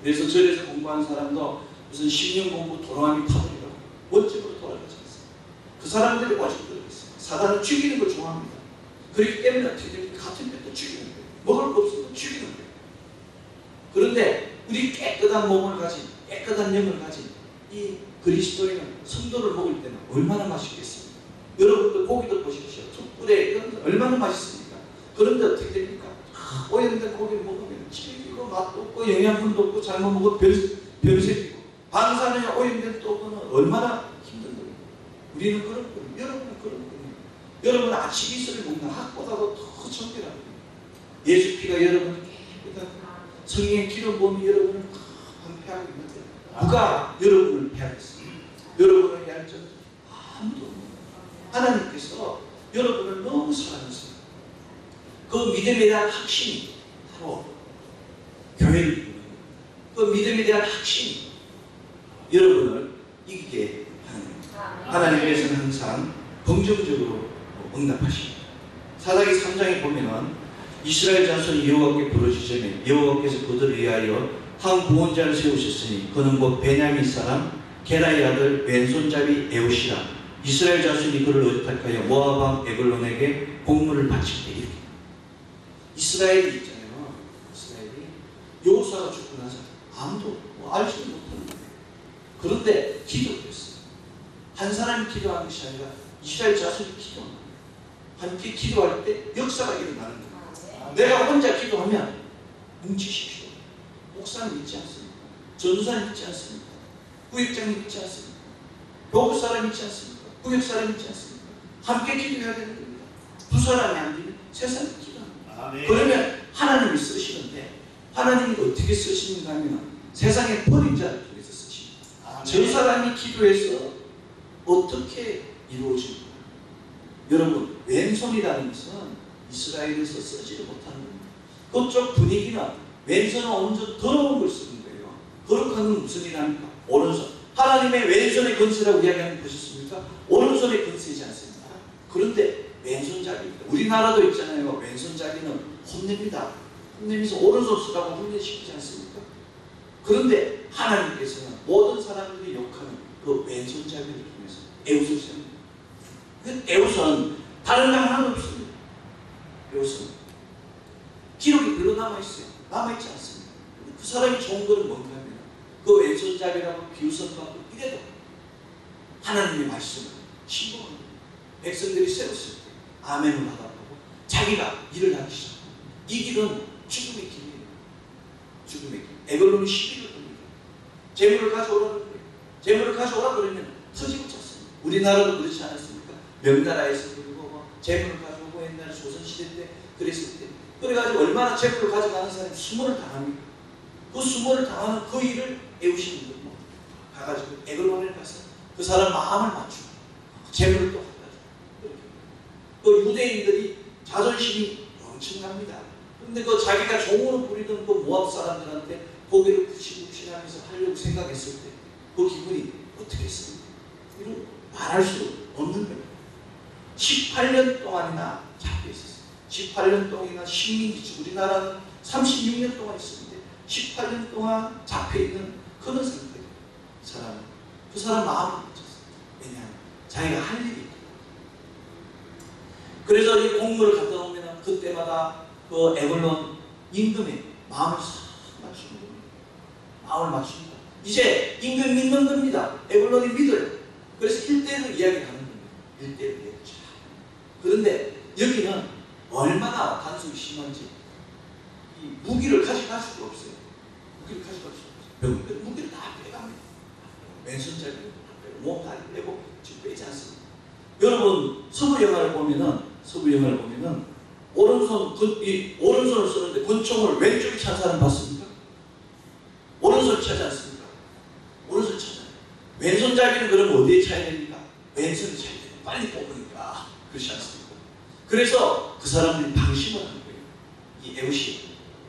그래서 절에서 공부한 사람도 무슨 10년 공부 도롱함이 타버리고 원점으로 돌아가지 않습니다. 그 사람들이 오직 들어있어요. 사단은 죽이는 걸 좋아합니다. 그렇기 때문에 어떻게 됩니까? 같은 뼈도 죽이는 거예요. 먹을 거 없으면 죽이는 거예요. 그런데 우리 깨끗한 몸을 가진 깨끗한 영을 가진 이 그리스도인은 성도를 먹을 때는 얼마나 맛있겠습니까? 여러분들 고기도 보십시오. 툭불에 이런 거 얼마나 맛있습니까? 그런데 어떻게 됩니까? 오염된 고기를 먹으면 질기고 맛도 없고 영양분도 없고 잘못 먹으면 변색이고 방사능에 오염된 또는 얼마나 힘든 거예요. 우리는 그런 거예요. 여러분은 그런 거예요. 여러분은 아침 이슬을 먹는 학보다도 더 정결한 거예요. 예수 피가 여러분을 깨끗한 성령의 기름 몸이 여러분을 방패하고 있는데 누가 여러분을 패하겠습니까? 여러분을 위한 자 아무도 없는 하나님께서 여러분을 너무 사랑하세요. 그 믿음에 대한 확신이 바로 교회를 이루는 거예요. 그 믿음에 대한 확신이 여러분을 이기게 하는 거예요. 하나님께서는 항상 긍정적으로 응답하십니다. 사사기 3장에 보면은 이스라엘 자손이 여호와께 부르짖으며 여호와께서 그들을 위하여 한 구원자를 세우셨으니 그는 곧 베냐민 사람 게라의 아들 왼손잡이 에웃이라. 이스라엘 자손이 그를 의탁하여 모압 왕 에글론에게 공물을 바칠 때 이렇게 이스라엘이 있잖아요. 이스라엘이 여호수아가 죽고 나서 아무도 알지도 못하는 거예요. 그런데 기도했어요. 한 사람이 기도하는 것이 아니라 이스라엘 자손이 기도하는 거예요. 함께 기도할 때 역사가 일어나는 거예요. 내가 혼자 기도하면 뭉치십시오. 목사는 믿지 않습니까? 전도사는 믿지 않습니까? 구역장이 믿지 않습니까? 교구사람 믿지 않습니까? 구역사람 믿지 않습니까? 함께 기도해야 되는 겁니다. 두 사람이 안 되면 세 사람이 기도합니다. 그러면 하나님이 쓰시는데 하나님이 어떻게 쓰시는가 하면 세상에 버린 자를 통해서 쓰십니다. 저 사람이 기도해서 어떻게 이루어집니까? 여러분 왼손이라는 것은 이스라엘에서 쓰지를 못하는 겁니다. 그쪽 분위기는 왼손은 완전 더러운 걸 쓰는 거예요. 거룩한 건 무슨 일 합니까? 오른손. 하나님의 왼손의 건세라고 이야기하는 거 보셨습니까? 오른손의 건세이지 않습니까? 그런데 왼손잡이입니다. 우리나라도 있잖아요. 왼손잡이는 혼냅니다. 혼내면서 오른손 쓰라고 훈련시키지 않습니까? 그런데 하나님께서는 모든 사람들이 욕하는 그 왼손잡이를 통해서 에웃을 세웁니다. 그 에웃은 다른 거 하나도 없습니다. 에웃은 기록이 별로 남아있어요. 남아있지 않습니다. 그 사람이 좋은 거는 뭔가 하면 그 왼손잡이라고 비웃음받고 이래도 하나님의 말씀을 신봉합니다. 백성들이 세웠을 때 아멘을 받아보고 자기가 일을 하기 시작합니다. 이 길은 죽음의 길이에요. 죽음의 길. 에글론이 시비를 겁니다. 재물을 가져오라는 거예요. 재물을 가져오라 그러면 터지고 쳤습니다. 우리나라도 그렇지 않았습니까? 명나라에서 그리고 재물을 가져오고 옛날에 조선시대 때 그랬을 때 그래가지고 얼마나 재물을 가져가는 사람이 수모를 당합니까? 그 수모를 당하는 그 일을 애우시는 거예요. 가가지고 에글론에 가서 그 사람 마음을 맞추고 재물을 또 갖다 주고 그 유대인들이 자존심이 엄청납니다. 근데 그 자기가 종으로 부리던 그 모압 사람들한테 고개를 굽신굽신하면서 하려고 생각했을 때 그 기분이 어떻겠습니까? 이런 말할 수 없는 거예요. 18년 동안이나 잡혀 있었어요. 18년 동안이나 식민지죠. 우리나라는 36년 동안 있었는데 18년 동안 잡혀 있는 그런 상태예요. 그 사람 마음을 맺혔어요. 왜냐하면 자기가 할 일이 있거든. 그래서 이 공물을 갖다 놓으면 그때마다 그 에글론 임금의 마음을 싹 맞추는 겁니다. 마음을 맞춥니다. 이제 임금 믿는 겁니다. 에글론이 믿어요. 그래서 1대1로 이야기를 하는 겁니다. 1대1로 이야기. 그런데 여기는 얼마나 단속이 심한지 이 무기를 가져갈 수가 없어요. 무기를 가져갈 수가 없어요. 무기를 다 빼갑니다. 왼손잡이를 다 빼고 몸 다리 빼고 지금 빼지 않습니다. 여러분 서부 영화를 보면은 오른손을 쓰는데 권총을 왼쪽에 찬 사람 봤습니까? 오른손 차지 않습니까? 오른손 차잖아요. 왼손잡이는 그럼 어디에 차야 됩니까? 왼손에 차야 돼요. 빨리 뽑으니까. 그렇지 않습니까? 그래서 그 사람들이 방심을 하는 거예요. 이 에봇이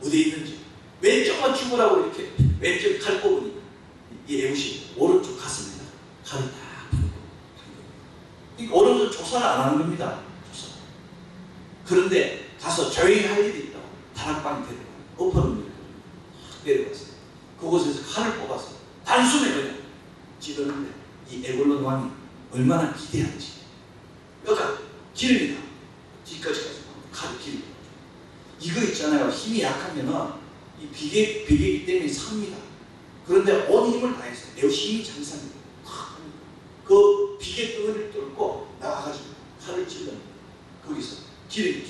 어디에 있는지. 왼쪽만 죽으라고 이렇게 왼쪽 칼 뽑으니까 이 에봇이 오른쪽 가슴에다 칼을 딱 풀고 이 오른손 조사를 안 하는 겁니다. 조사. 그런데 가서 조용히 할 일이 있다고 다락방에 데려가요. 엎어놓는 내려가서 그곳에서 칼을 뽑아서 단숨에 그냥 찌르는데 이 에글론 왕이 얼마나 기대한지 뼈가 기름이 나 뒤까지 가서 칼을 기름이 나 이거 있잖아요. 힘이 약하면은 이 비계이기 때문에 삽니다. 그런데 온 힘을 다해서 에봇이 장사입니다. 그 비계 덩어리를 뚫고 나가가지고 칼을 찔러는 거기서 기름이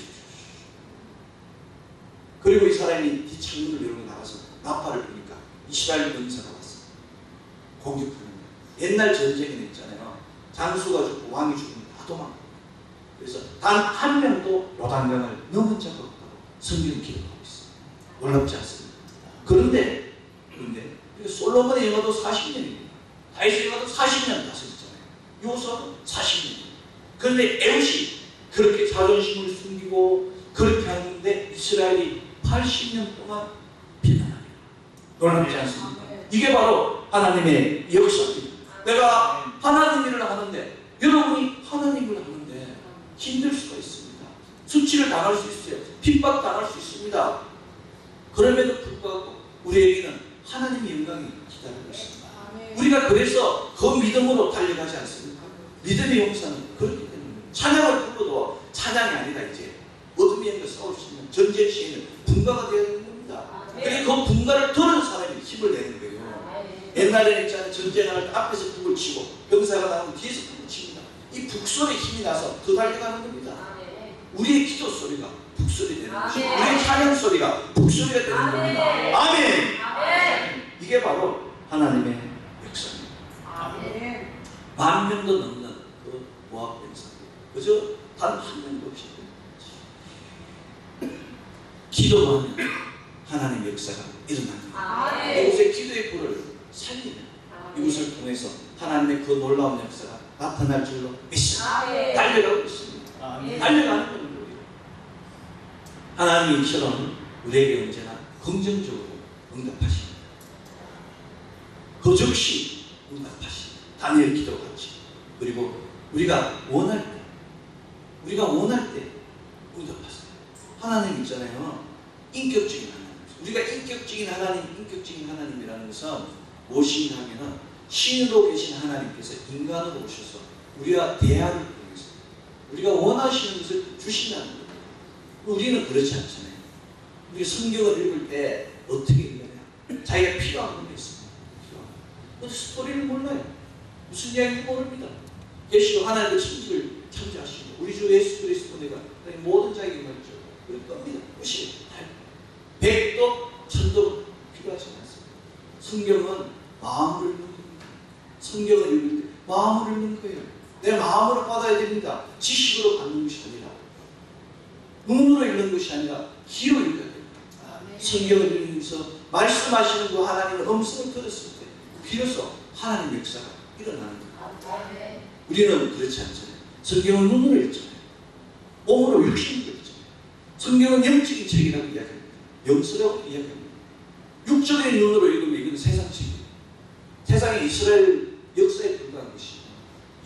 그리고 이 사람이 뒷창문을 열고 나가서 나팔을 부니까 이스라엘 병사가 왔어. 공격하는 거예요. 옛날 전쟁에는 있잖아요. 장수가 죽고 왕이 죽으면 다 도망가요. 그래서 단 한 명도 요단강을 넘은 적이 없다고 성경은 기록하고 있어요. 놀랍지 않습니까? 그런데 솔로몬의 영화도 40년입니다. 다윗의 영화도 40년 다스렸잖아요. 요소도 40년. 그런데 에봇이 그렇게 자존심을 숨기고 그렇게 하는데 이스라엘이 80년 동안 비난합니다. 놀랍지 않습니까? 이게 바로 하나님의 역사입니다. 내가 하나님 일을 하는데 여러분이 하나님을 하는데 힘들 수가 있습니다. 수치를 당할 수 있어요. 핍박 당할 수 있습니다. 그럼에도 불구하고 우리에게는 하나님의 영광이 기다리고 있습니다. 우리가 그래서 그 믿음으로 달려가지 않습니까? 믿음의 용사는 그렇기 때문에 찬양을 불러도 찬양이 아니라 이제 어둠의 영과 싸울 수 있는 전쟁 시에는 분가가 되어야 되는 겁니다. 그리고 그 분가를 들은 사람이 힘을 내는 거예요. 옛날에는 있잖아요. 전쟁할 때 앞에서 북을 치고 병사가 나오면 뒤에서 북을 칩니다. 이 북소리에 힘이 나서 더 달려가는 겁니다. 우리의 기도 소리가 북소리 되는 것이고 우리의 찬양 소리가 북소리가 되는 겁니다. 아멘. 이게 바로 하나님의 역사입니다. 아멘. 10,000명도 넘는 그 모압 병사 그저 단 한 명도 없이 기도하면 하나님의 역사가 일어납니다. 이곳의 기도의 불을 살리면 이곳을 통해서 하나님의 그 놀라운 역사가 나타날 줄로 믿습니다. 달려가고 있습니다. 달려가는 겁니다. 하나님이 이처럼 우리에게 언제나 긍정적으로 응답하십니다. 그 즉시 응답하십니다. 다니엘 기도같이. 그리고 우리가 원할 때 응답하세요. 하나님 있잖아요. 인격적인 하나님. 우리가 인격적인 하나님이라는 것은 무엇이냐 하면은 신으로 계신 하나님께서 인간으로 오셔서 우리와 대화를 통해서 우리가 원하시는 것을 주신다는 거예요. 우리는 그렇지 않잖아요. 우리 성경을 읽을 때 어떻게 읽느냐? 자기가 필요한 게 있습니다. 그 스토리를 몰라요. 무슨 이야기인지 모릅니다. 계시록 하나님의 천지를 창조하시고 우리 주 예수 그리스도 내가 모든 자에게 말이죠. 그럴 겁니다. 무시. 백도 천도 필요하지 않습니다. 성경은 마음을 읽는 겁니다. 성경을 읽을 때 마음을 읽는 거예요. 내 마음으로 받아야 됩니다. 지식으로 받는 것이 아니라 눈으로 읽는 것이 아니라 귀로 읽어야 됩니다. 성경을 읽으면서 말씀하시는 그 하나님의 음성을 들었을 때 비로소 하나님의 역사가 일어나는 겁니다. 우리는 그렇지 않잖아요. 성경을 눈으로 읽잖아요. 몸으로 육신을 그리죠. 성경은 영적인 책이라고 이야기합니다. 영서라고 이야기합니다. 육적인 눈으로 읽으면 이건 세상 책이에요. 세상의 이스라엘 역사에 불과한 것이,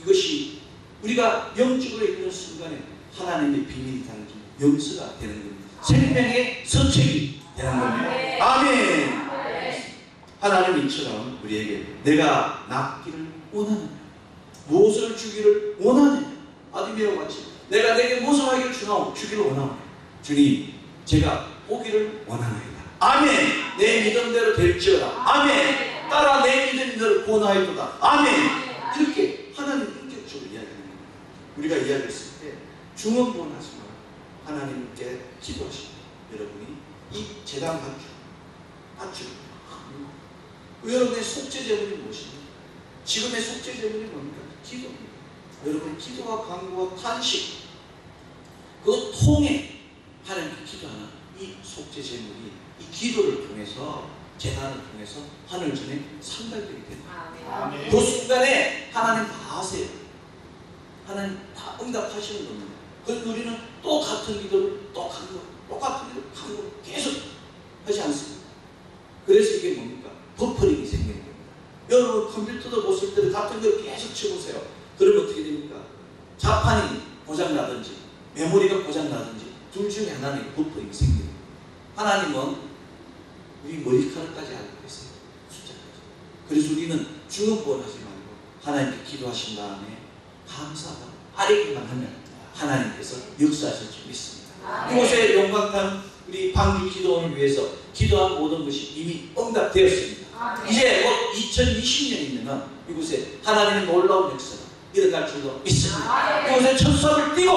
이것이 우리가 영적으로 읽는 순간에 하나님의 비밀이 담긴 영서가 되는 겁니다. 생명의 서책이 되는 겁니다. 아멘. 하나님 이처럼 우리에게 내가 낫기를 원하느냐, 무엇을 주기를 원하느냐, 아디메와 같이 내가 내게 무엇을 하기를 주기를 원하느냐. 주님, 제가 오기를 원하나이다. 아멘. 내 믿음대로 될지어다. 아멘. 따라 내 믿음이 너를 구원하였도다. 아멘. 이렇게 하나님 인격적으로 이야기하는 겁니다. 우리가 이야기했을 때 중언부언하지 마라. 하나님께 기도하시고, 여러분이 이 제단 받죠. 여러분의 속죄제물이 무엇입니까? 지금의 속죄제물이 뭡니까? 기도입니다. 여러분의 기도와 간구와 탄식, 그 통에 하나님께 기도하는 이 속죄제물이 이 기도를 통해서, 제단을 통해서 하늘전에 상달되게 됩니다. 그 순간에 하나님 다 아세요. 하나님 다 응답하시는 겁니다. 그래서 우리는 또 같은 기도를 또 간구, 똑같은 기도를 간구 계속 하지 않습니다. 그래서 이게 뭡니까? 버퍼링이 생기는 겁니다. 여러분 컴퓨터도 못 쓸 때도 같은 걸 계속 쳐보세요. 그러면 어떻게 됩니까? 자판이 고장나든지 메모리가 고장나든지 둘 중에 하나는 버퍼링이 생깁니다. 하나님은 우리 머리카락까지 알고 계세요. 숫자까지. 그래서 우리는 중언부언하지 말고 하나님께 기도하신 다음에 감사하다 아뢰기만 하면 하나님께서 역사하실 줄 믿습니다. 이곳에 용광탄 우리 방주 기도원을 위해서 기도한 모든 것이 이미 응답되었습니다. 이제 곧 2020년이면 이곳에 하나님의 놀라운 역사가 일어날 줄로 믿습니다. 이곳에 천사를 띄고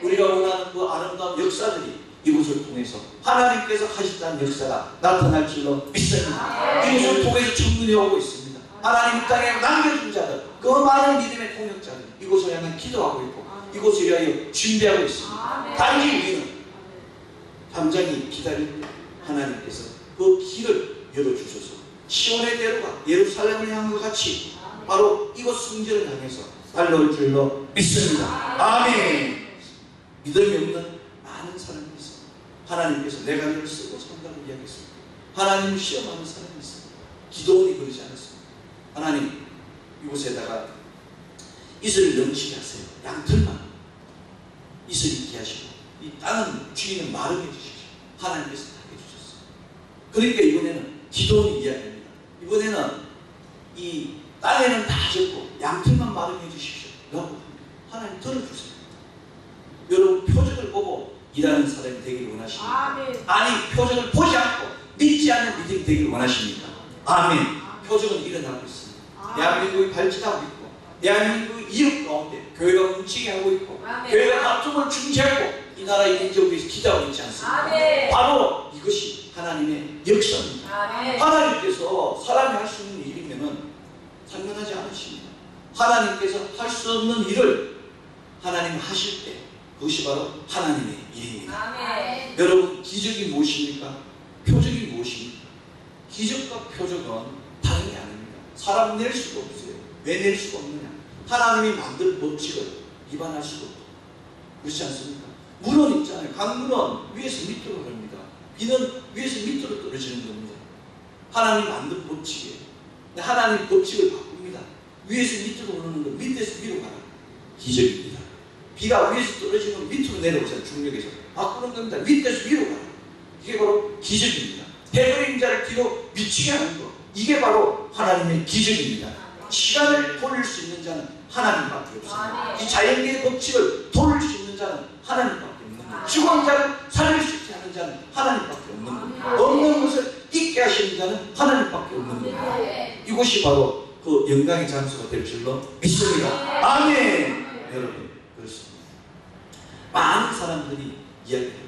우리가 원하는 그 아름다운 역사들이 이곳을 통해서 하나님께서 하셨다는 역사가 나타날 줄로 믿습니다. 이곳을 통해서 천군이 오고 있습니다. 하나님 땅에 남겨준 자들, 그 많은 믿음의 통역자들 이곳을 향해 기도하고 있고 이곳을 위하여 준비하고 있습니다. 단지 우리는 담장이 기다립니다. 하나님께서 그 길을 열어주셔서 시온의 대로가 예루살렘을 향한 것 같이 바로 이곳 성전을 향해서 달려올 줄로 믿습니다. 아멘. 믿음이 없는 많은 사람이 있습니다. 하나님께서 내가 너를 쓰고 산다고 이야기했습니다. 하나님을 시험하는 사람이 있습니다. 기도원이 그러지 않았습니다. 하나님 이곳에다가 이슬을 넘치게 하세요. 양털만 이슬 있게 하시고 이 땅은 주인은 마르게 해주십시오. 하나님께서 다 해주셨어요. 그러니까 이번에는 기도원이 이야기합니다. 이번에는 이 땅에는 다 젖고 양털만 마르게 해주십시오. 라고 하나님 들어주세요. 여러분 표적을 보고 일하는 사람이 되기를 원하십니까? 아니 표적을 보지 않고 믿지 않는 믿음이 되기를 원하십니까? 아멘. 표적은 일어나고 있습니다. 대한민국이 발전하고 있고 대한민국이 이웃 가운데 교회가 뭉치게 하고 있고 교회가 다툼을 중재하고 이 나라의 민족을 위해서 기도하고 있지 않습니까? 바로 이것이 하나님의 역사입니다. 하나님께서 사람이 할 수 있는 일이면은 상관하지 않으십니다. 하나님께서 할 수 없는 일을 하나님 하실 때 그것이 바로 하나님의 일입니다. 여러분 기적이 무엇입니까? 표적이 무엇입니까? 기적과 표적은 다른 게 아닙니다. 사람 낼 수가 없어요. 왜 낼 수가 없느냐? 하나님이 만든 법칙을 위반할 수가 없고 그렇지 않습니까? 물은 있잖아요. 강물은 위에서 밑으로 흐릅니다. 비는 위에서 밑으로 떨어지는 겁니다. 하나님 만든 법칙이에요. 하나님 법칙을 바꿉니다. 위에서 밑으로 흐르는 거 밑에서 위로 가라. 기적입니다. 비가 위에서 떨어지면 밑으로 내려오잖아요. 중력에서 바꾸는 겁니다. 밑에서 위로 가라. 이게 바로 기적입니다. 해그림자를 뒤로 미치게 하는 것, 이게 바로 하나님의 기적입니다. 시간을 돌릴 수 있는 자는 하나님밖에 없습니다. 이 자연계의 법칙을 돌릴 수 있는 자는 하나님밖에 없는 겁니다. 죽은 자를 살릴 수 있게 하는 자는 하나님밖에 없는 겁니다. 없는 것을 있게 하시는 자는 하나님밖에 없는 겁니다. 이것이 바로 그 영광의 장소가 될 줄로 믿습니다. 아멘. 여러분 그렇습니다. 많은 사람들이 이야기합니다.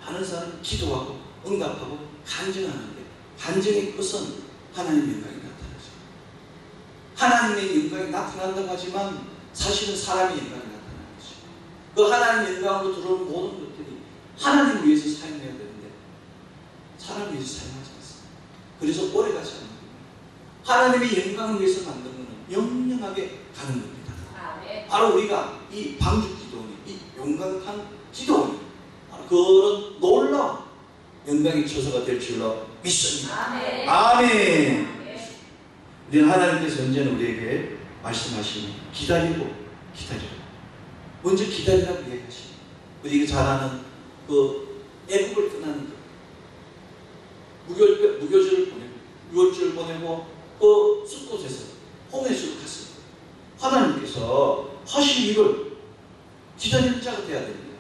많은 사람은 기도하고 응답하고 간증하는데 간증의 끝은 하나님의 영광이 나타나죠. 하나님의 영광이 나타난다고 하지만 사실은 사람의 영광이 나타나는 거죠. 그 하나님의 영광으로 들어오는 모든 것들이 하나님 위해서 사용해야 되는데 사람 위해서 사용하지 않습니다. 그래서 오래가지 않는 겁니다. 하나님의 영광을 위해서 만든 것은 영영하게 가는 겁니다. 바로 우리가 이 방주 기도원이 이 용감한 기도원이 그런 놀라운 영광의 처소가 될 줄로 믿습니다. 아멘. 아멘. 우리는 하나님께서 언제나 우리에게 말씀하시니 기다리고 기다리라. 먼저 기다리라고 얘기하시니 우리가 잘 아는 그 애국을 떠나는 무교절을 보내고 유월절을 보내고 그 숲곳에서 홍해수로 갔습니다. 하나님께서 하신 일을 기다리는 자가 되어야 됩니다.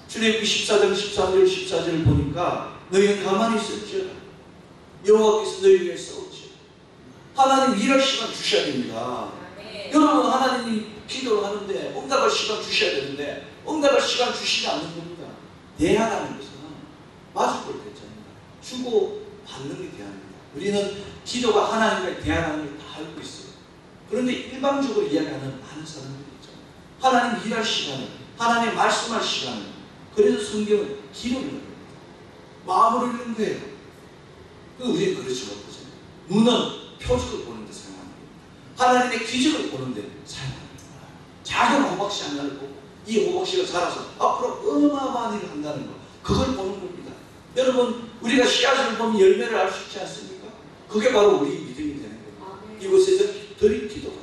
출애굽기 14장 13절 14절을 보니까 너희는 가만히 있을지어다 여호와께서 너희 위해 싸울지. 하나님 일할 시간 주셔야 됩니다. 여러분 하나님이 기도를 하는데 응답할 시간 주셔야 되는데 응답할 시간 주시지 않는 겁니다. 대하라는 것은 마주볼 때잖아요. 주고 받는 게 대합니다. 우리는 기도가 하나님과 대하라는 걸 다 알고 있어요. 그런데 일방적으로 이야기하는 많은 사람들이 있잖아요. 하나님 일할 시간을, 하나님 말씀할 시간을. 그래서 성경은 기도를 합니다. 마음으로 읽는 거예요. 우리는 그렇지 못하잖아요. 눈은 표적을 보는 데 사용합니다. 하나님의 기적을 보는 데 사용합니다. 작은 호박씨 하나를 보고 이 호박씨가 자라서 앞으로 어마어마한 일을 한다는 거, 그걸 보는 겁니다. 여러분 우리가 씨앗을 보면 열매를 알 수 있지 않습니까? 그게 바로 우리 믿음이 되는 겁니다. 이곳에서 드린 기도가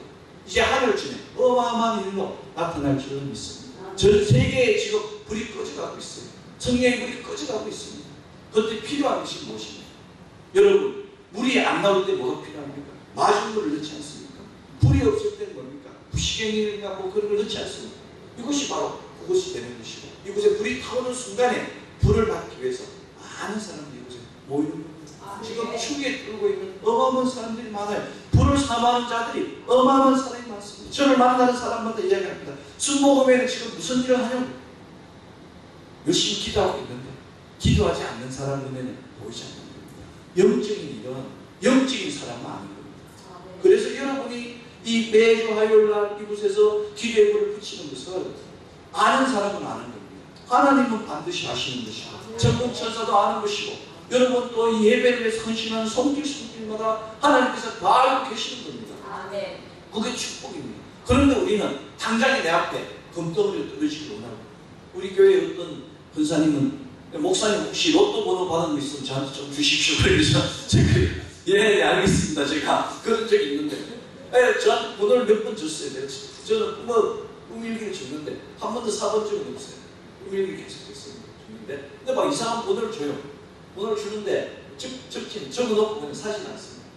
이제 하늘쯤에 어마어마한 일로 나타날 줄로 믿습니다. 전 세계에 지금 불이 꺼져가고 있어요. 성령의 불이 꺼져가고 있습니다. 그때 필요한 것이 무엇입니까? 여러분 물이 안 나올 때 뭐가 필요합니까? 마중 물을 넣지 않습니까? 불이 없을 때는 뭡니까? 부시갱이나 뭐 그런 걸 넣지 않습니까? 이것이 바로 그것이 되는 것이고, 이곳에 불이 타오는 순간에 불을 받기 위해서 많은 사람들이 이곳에 모이는 겁니다. 지금 추위에 떨고 있는 어마어마한 사람들이 많아요. 불을 사모하는 자들이 어마어마한 사람이 많습니다. 저를 만나는 사람마다 이야기합니다. 순복음에는 지금 무슨 일을 하냐고. 열심히 기도하고 있는데 기도하지 않는 사람 눈에는 보이지 않는 겁니다. 영적인 일은 영적인 사람만 아는 겁니다. 그래서 여러분이 이 매주 화요일날 이곳에서 기도의 불을 붙이는 것을 아는 사람은 아는 겁니다. 하나님은 반드시 아시는 것이고 전문 천사도 아는 것이고, 여러분 또 이 예배를 위해서 헌신하는 손길마다 하나님께서 다 알고 계시는 겁니다. 아멘. 그게 축복입니다. 그런데 우리는 당장에 내 앞에 금덩어리를 떨어지기를 원하고, 우리 교회 어떤 권사님은 목사님 혹시 로또 번호 받은 거 있으면 저한테 좀 주십시오. 그래서 제가 예 알겠습니다. 제가 그런 적이 있는데 저한테 번호를 몇 번 줬어요. 저는 꿈일기를 줬는데 한 번도 사본 적은 없어요. 꿈일기 계속했어요. 줬는데 근데 막 이상한 번호를 줘요. 번호를 주는데 적어놓고 그냥 사진 않습니다.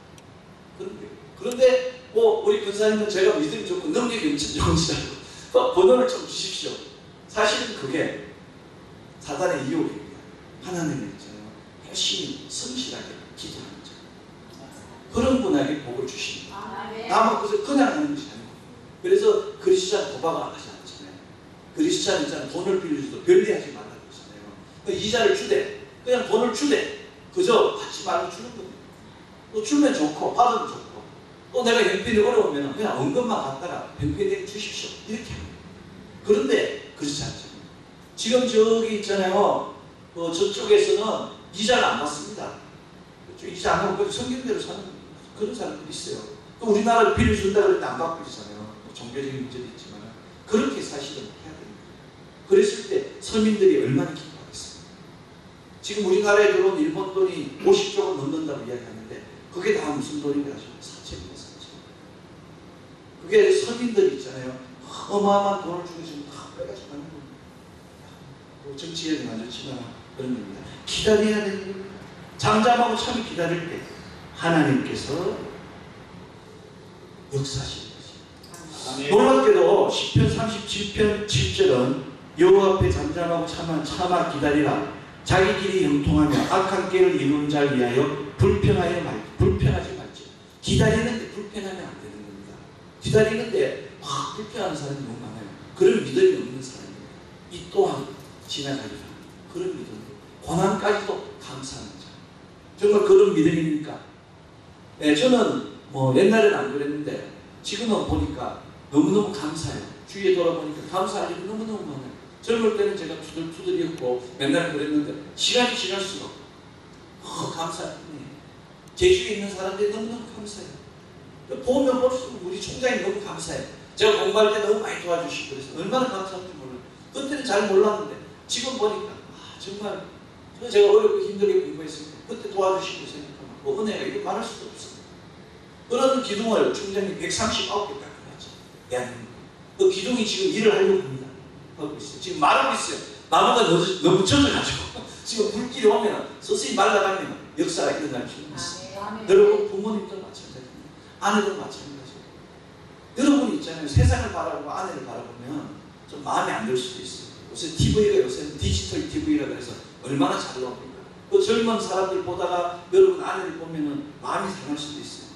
그런데 뭐 우리 권사님은 제가 믿음이 좋고 능력이 엄청 좋으시다고 번호를 좀 주십시오. 사실은 그게 사단의 유혹입니다. 하나님은 있잖아요. 열심히 성실하게 기도하는 자. 그런 분에게 복을 주십니다. 다만 그것을 그냥 하는 것이 아니고, 그래서 그리스도는 도박을 안 하지 않잖아요. 그리스도는 있잖아요. 돈을 빌려줘도 별리하지 말라고 하잖아요. 이자를 주되 그냥 돈을 주되 그저 받지 말고 주는 겁니다. 또 주면 좋고 받으면 좋고, 또 내가 형편이 어려우면 그냥 언급만 갖다가 형편에게 주십시오 이렇게 합니다. 그런데 그렇지 않죠. 지금 저기 있잖아요. 저쪽에서는 이자를 안 받습니다. 이자 안 받고 성경대로 사는 그런 사람들이 있어요. 우리나라를 빌려준다 그럴 때 안 받고 있잖아요. 종교적인 문제도 있지만 그렇게 사실은 해야 됩니다. 그랬을 때 서민들이 얼마나 기뻐하겠습니까? 지금 우리나라에 들어온 일본 돈이 50조가 넘는다고 이야기하는데 그게 다 무슨 돈인가 하죠? 사채입니다. 사채. 그게 서민들이 있잖아요. 어마어마한 돈을 주고 지금 다 빼가지고 가는 겁니다. 정치에는 안 좋지만 그런 겁니다. 기다려야 되는 겁니다. 잠잠하고 참이 기다릴 때 하나님께서 역사하시는 것입니다. 놀랍게도 시편 37편 7절은 여호와 앞에 잠잠하고 참아 기다리라. 자기 길이 형통하며 악한 길을 이루는 자를 위하여 불평하지 말지. 기다리는데 불평하면 안 되는 겁니다. 기다리는데 막 불평하는 사람이 너무 많아요. 그런 믿음이 없는 사람입니다. 이 또한 지나가리라. 그런 믿음. 고난까지도 감사하는 자. 정말 그런 믿음입니까? 네, 저는 옛날에는 안 그랬는데 지금은 보니까 너무너무 감사해요. 주위에 돌아보니까 감사할 일이 너무너무 많아요. 젊을 때는 제가 투덜투덜이었고 맨날 그랬는데 시간이 지날수록 감사해요. 제주에 있는 사람들이 너무너무 감사해요. 보면 볼수록 우리 총장이 너무 감사해요. 제가 공부할 때 너무 많이 도와주시고 그래서 얼마나 감사한지 몰라요. 그때는 잘 몰랐는데 지금 보니까 정말 제가 어렵고 힘들게 공부했을 때 그때 도와주시고 생각하면 그 은혜가 이거 말할 수도 없어요. 그런 기둥을 총장님 139개 깎아놨죠. 대한민국. 그 기둥이 지금 일을 하려고 합니다. 하고 있어요. 지금 말하고 있어요. 나무가 너무 젖어가지고 지금 불길이 오면 서서히 말라가면 역사가 일어날 줄 믿습니다. 여러분 부모님도 마찬가지입니다. 아내도 마찬가지고 여러분 있잖아요. 세상을 바라보고 아내를 바라보면 좀 마음에 안 들 수도 있어요. 요새는 디지털 TV라 그래서 얼마나 잘 나옵니까? 그 젊은 사람들 보다가 여러분 아내를 보면은 마음이 상할 수도 있어요.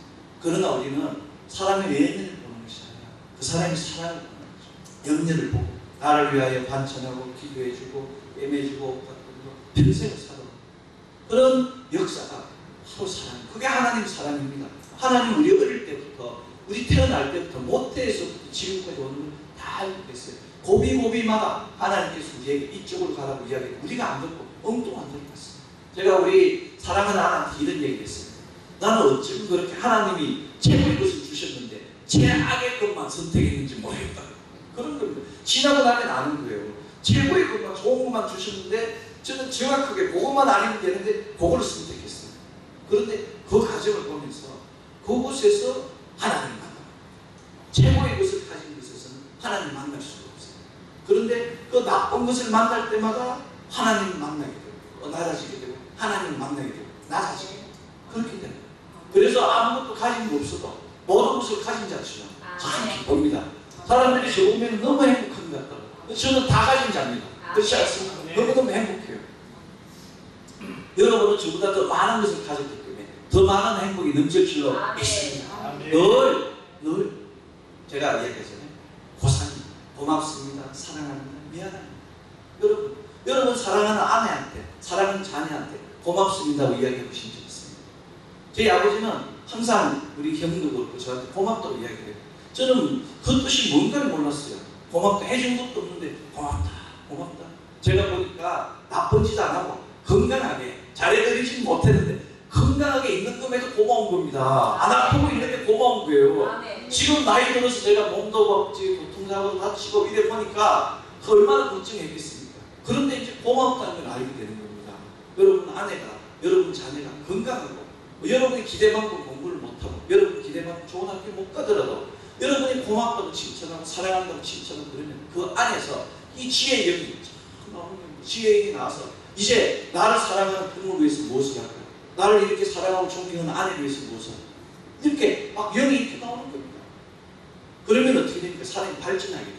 그러나 우리는 사람의 외면을 보는 것이 아니라 그 사람의 사랑을 보는 거죠. 염려를 보고 나를 위하여 반찬하고 기도해주고 꿰매주고 평생을 살아. 그런 역사가 서로 사랑. 그게 하나님 사랑입니다. 하나님 우리 어릴 때부터 우리 태어날 때부터 모태에서부터 지금까지 오는 걸 다 알고 계세요. 고비고비마다 하나님께서 우리에게 이쪽으로 가라고 이야기해요. 우리가 안 듣고 엉뚱한 소리 했어요. 제가 우리 사랑하는 아내한테 이런 얘기를 했어요. 나는 어쩜 그렇게 하나님이 최고의 것을 주셨는데 최악의 것만 선택했는지 모르겠다. 그런 겁니다. 지나고 나면 아는 거예요. 최고의 것만 좋은 것만 주셨는데 저는 정확하게 그것만 아니면 되는데 그걸 선택했어요. 그런데 그 과정을 보면서 그곳에서 하나님을 만나요. 최고의 것을 가진 것에서는 하나님을 만날 수가 없어요. 그런데 그 나쁜 것을 만날 때마다 하나님을 만나게 되고 낮아지게 되고 하나님을 만나게 되고 낮아지게 되고 그렇게 되는 거예요. 그래서 아무것도 가진 게 없어도 모든 것을 가진 자치는 참 기쁩니다. 사람들이 저 보면 너무 행복한 것 같다고. 저는 다 가진 자입니다. 그렇지 않습니까? 너무너무 행복해요. 여러분은 저보다 더 많은 것을 가졌기 때문에 더 많은 행복이 넘칠 줄로 믿습니다. 늘 제가 이야기했잖아요. 고사님 고맙습니다. 사랑합니다. 미안합니다. 여러분 사랑하는 아내한테 사랑하는 자녀한테 고맙습니다고 이야기해 보신 적 있습니다. 저희 아버지는 항상 우리 형도 그렇고 저한테 고맙다고 이야기해요. 저는 그 뜻이 뭔가를 몰랐어요. 고맙다 해준 것도 없는데 고맙다. 제가 보니까 나쁜 짓 안 하고 건강하게 잘해드리지는 못했는데 건강하게 있는 것에도 고마운 겁니다. 안 아프고 있는데 고마운 거예요. 지금 나이 들어서 제가 몸도 없지 교통사고도 다치고 이래 보니까 얼마나 걱정했겠습니까? 그런데 이제 고맙다는 걸 알게 되는 겁니다. 여러분 아내가 여러분 자녀가 건강하고 여러분이 기대만큼 공부를 못하고 여러분 기대만큼 좋은 학교 못 가더라도 여러분이 고맙다고 칭찬하고 사랑한다고 칭찬하고 그러면 그 안에서 이 지혜의 영이 나오는 겁니다. 지혜의 영이 나와서 이제 나를 사랑하는 부모를 위해서 무엇을 할까요? 나를 이렇게 사랑하고 존경하는 아내를 위해서 무엇을 할까요? 이렇게 막 영이 이렇게 나오는 겁니다. 그러면 어떻게 됩니까? 사람이 발전하게 돼요.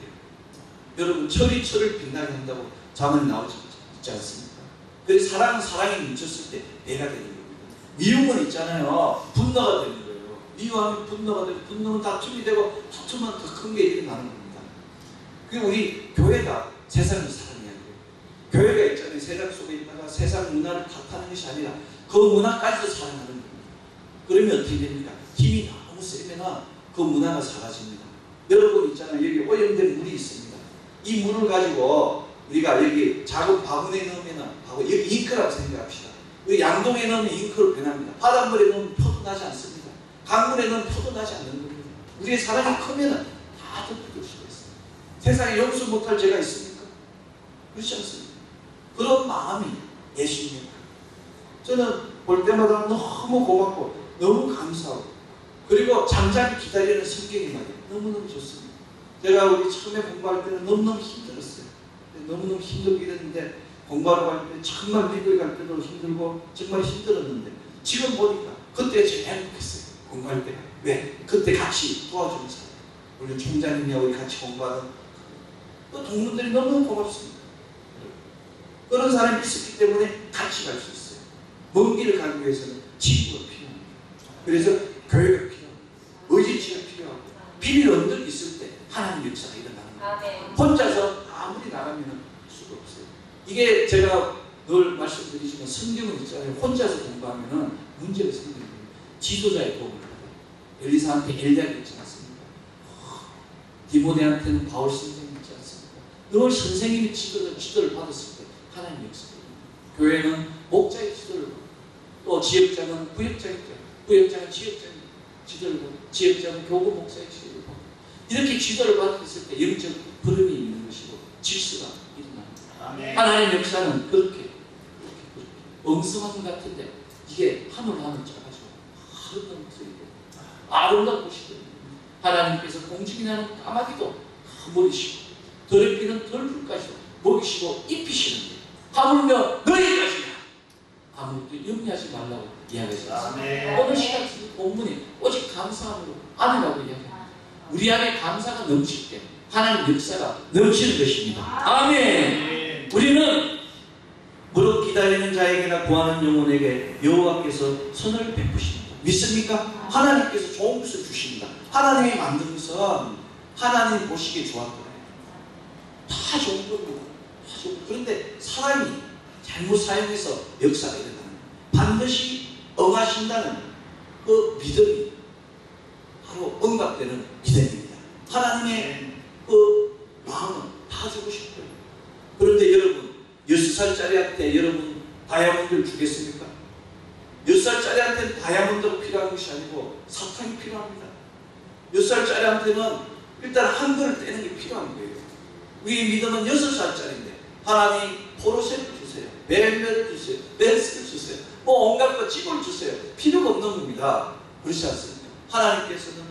여러분 철이 철을 빛나게 한다고 자문이 나오지 않습니까? 그래서 사랑은 사랑이 뭉쳤을 때 내가 되는 겁니다. 미움은 있잖아요. 분노가 되는 거예요. 미워하면 분노가 되고 분노는 다툼이 되고 다투면 더 큰 게 일어나는 겁니다. 그게 우리 교회가 세상을 사랑해야 돼요. 교회가 있잖아요. 세상 속에 있다가 세상 문화를 탓하는 것이 아니라 그 문화까지도 사랑하는 겁니다. 그러면 어떻게 됩니까? 힘이 너무 세면 그 문화가 사라집니다. 여러분 있잖아요. 여기 오염된 물이 있습니다. 이 물을 가지고 우리가 여기 작은 바구니에 넣으면 여기 잉크라고 생각합시다. 우리 양동에 넣으면 잉크로 변합니다. 바닷물에 넣으면 표도 나지 않습니다. 강물에 넣으면 표도 나지 않는 겁니다. 우리의 사랑이 크면 다 덮어줄 수가 있습니다. 세상에 용서 못할 죄가 있습니까? 그렇지 않습니까? 그런 마음이 예수님입니다. 저는 볼 때마다 너무 고맙고 너무 감사하고 그리고 잠잠히 기다리는 성경이 말이에요. 너무너무 좋습니다. 제가 우리 처음에 공부할 때는 너무너무 힘들었어요. 너무너무 힘들고 이랬는데 공부하러 갈 때 정말 미국에 갈 때도 힘들고 정말 힘들었는데 지금 보니까 그때 제일 행복했어요. 공부할 때. 왜? 그때 같이 도와주는 사람. 우리 총장님이랑 우리 같이 공부하는 또 동문들이 너무너무 고맙습니다. 그런 사람이 있었기 때문에 같이 갈 수 있어요. 먼 길을 가기 위해서는 친구가 필요합니다. 그래서 교회가 필요합니다. 의지치가 필요하고 비밀 언덕이 있을 때 하나님 역사가 일어나는 거예요. 혼자서 아무리 나가면 수가 없어요. 이게 제가 늘 말씀드리지만 성경은 있잖아요. 혼자서 공부하면 문제가 생깁니다. 지도자의 도움을 받아요. 엘리사한테 엘리야가 있지 않습니까? 디모데한테는 바울 선생님이 있지 않습니까? 늘 선생님이 지도를 받았을 때 하나님 역사입니다. 교회는 목자의 지도를 받고 또 지역장은 부역자의 부역장은 지역장의 지도를 받고 지역장은 교구 목사의 지도를 받고 이렇게 지도를 받았을 때 영적 흐름이 있는 것이고 질서가 일어납니다. 아멘. 하나님의 역사는 그렇게 엉성한 것 같은데 이게 하늘 작아지고 아름다운 것이 아름다운 것이거든요. 하나님께서 공중에 나는 까마귀도 먹이시고 들에 피는 덜풀까지도 먹이시고 입히시는데 하물며 너희까지야 아무것도 염려하지 말라고 이야기했습니다. 오늘 시간 본문이 오직 감사함으로 아멘이라고 이야기합니다. 우리 안에 감사가 넘칠 때 하나님 역사가 넘치는 것입니다. 아멘. 우리는 무릇 기다리는 자에게나 구하는 영혼에게 여호와께서 선을 베푸십니다. 믿습니까? 하나님께서 좋은 것을 주십니다. 하나님이 만든 것은 하나님 보시기에 좋았거든요. 다 좋은 거고, 다 좋은 거. 그런데 사람이 잘못 사용해서 역사가 일어나는 거예요. 반드시 응하신다는 그 믿음이 바로 응답되는 믿음입니다. 하나님의 그 마음은 다 주고 싶어요. 그런데 여러분 6살짜리한테 여러분 다이아몬드를 주겠습니까? 6살짜리한테는 다이아몬드가 필요한 것이 아니고 사탕이 필요합니다. 6살짜리한테는 일단 한글을 떼는 게 필요한 거예요. 우리 믿음은 6살짜리인데 하나님 포르쉐를 주세요. 벨벳을 주세요. 벤츠를 주세요. 뭐 온갖 거 집을 주세요. 필요가 없는 겁니다. 그렇지 않습니까? 하나님께서는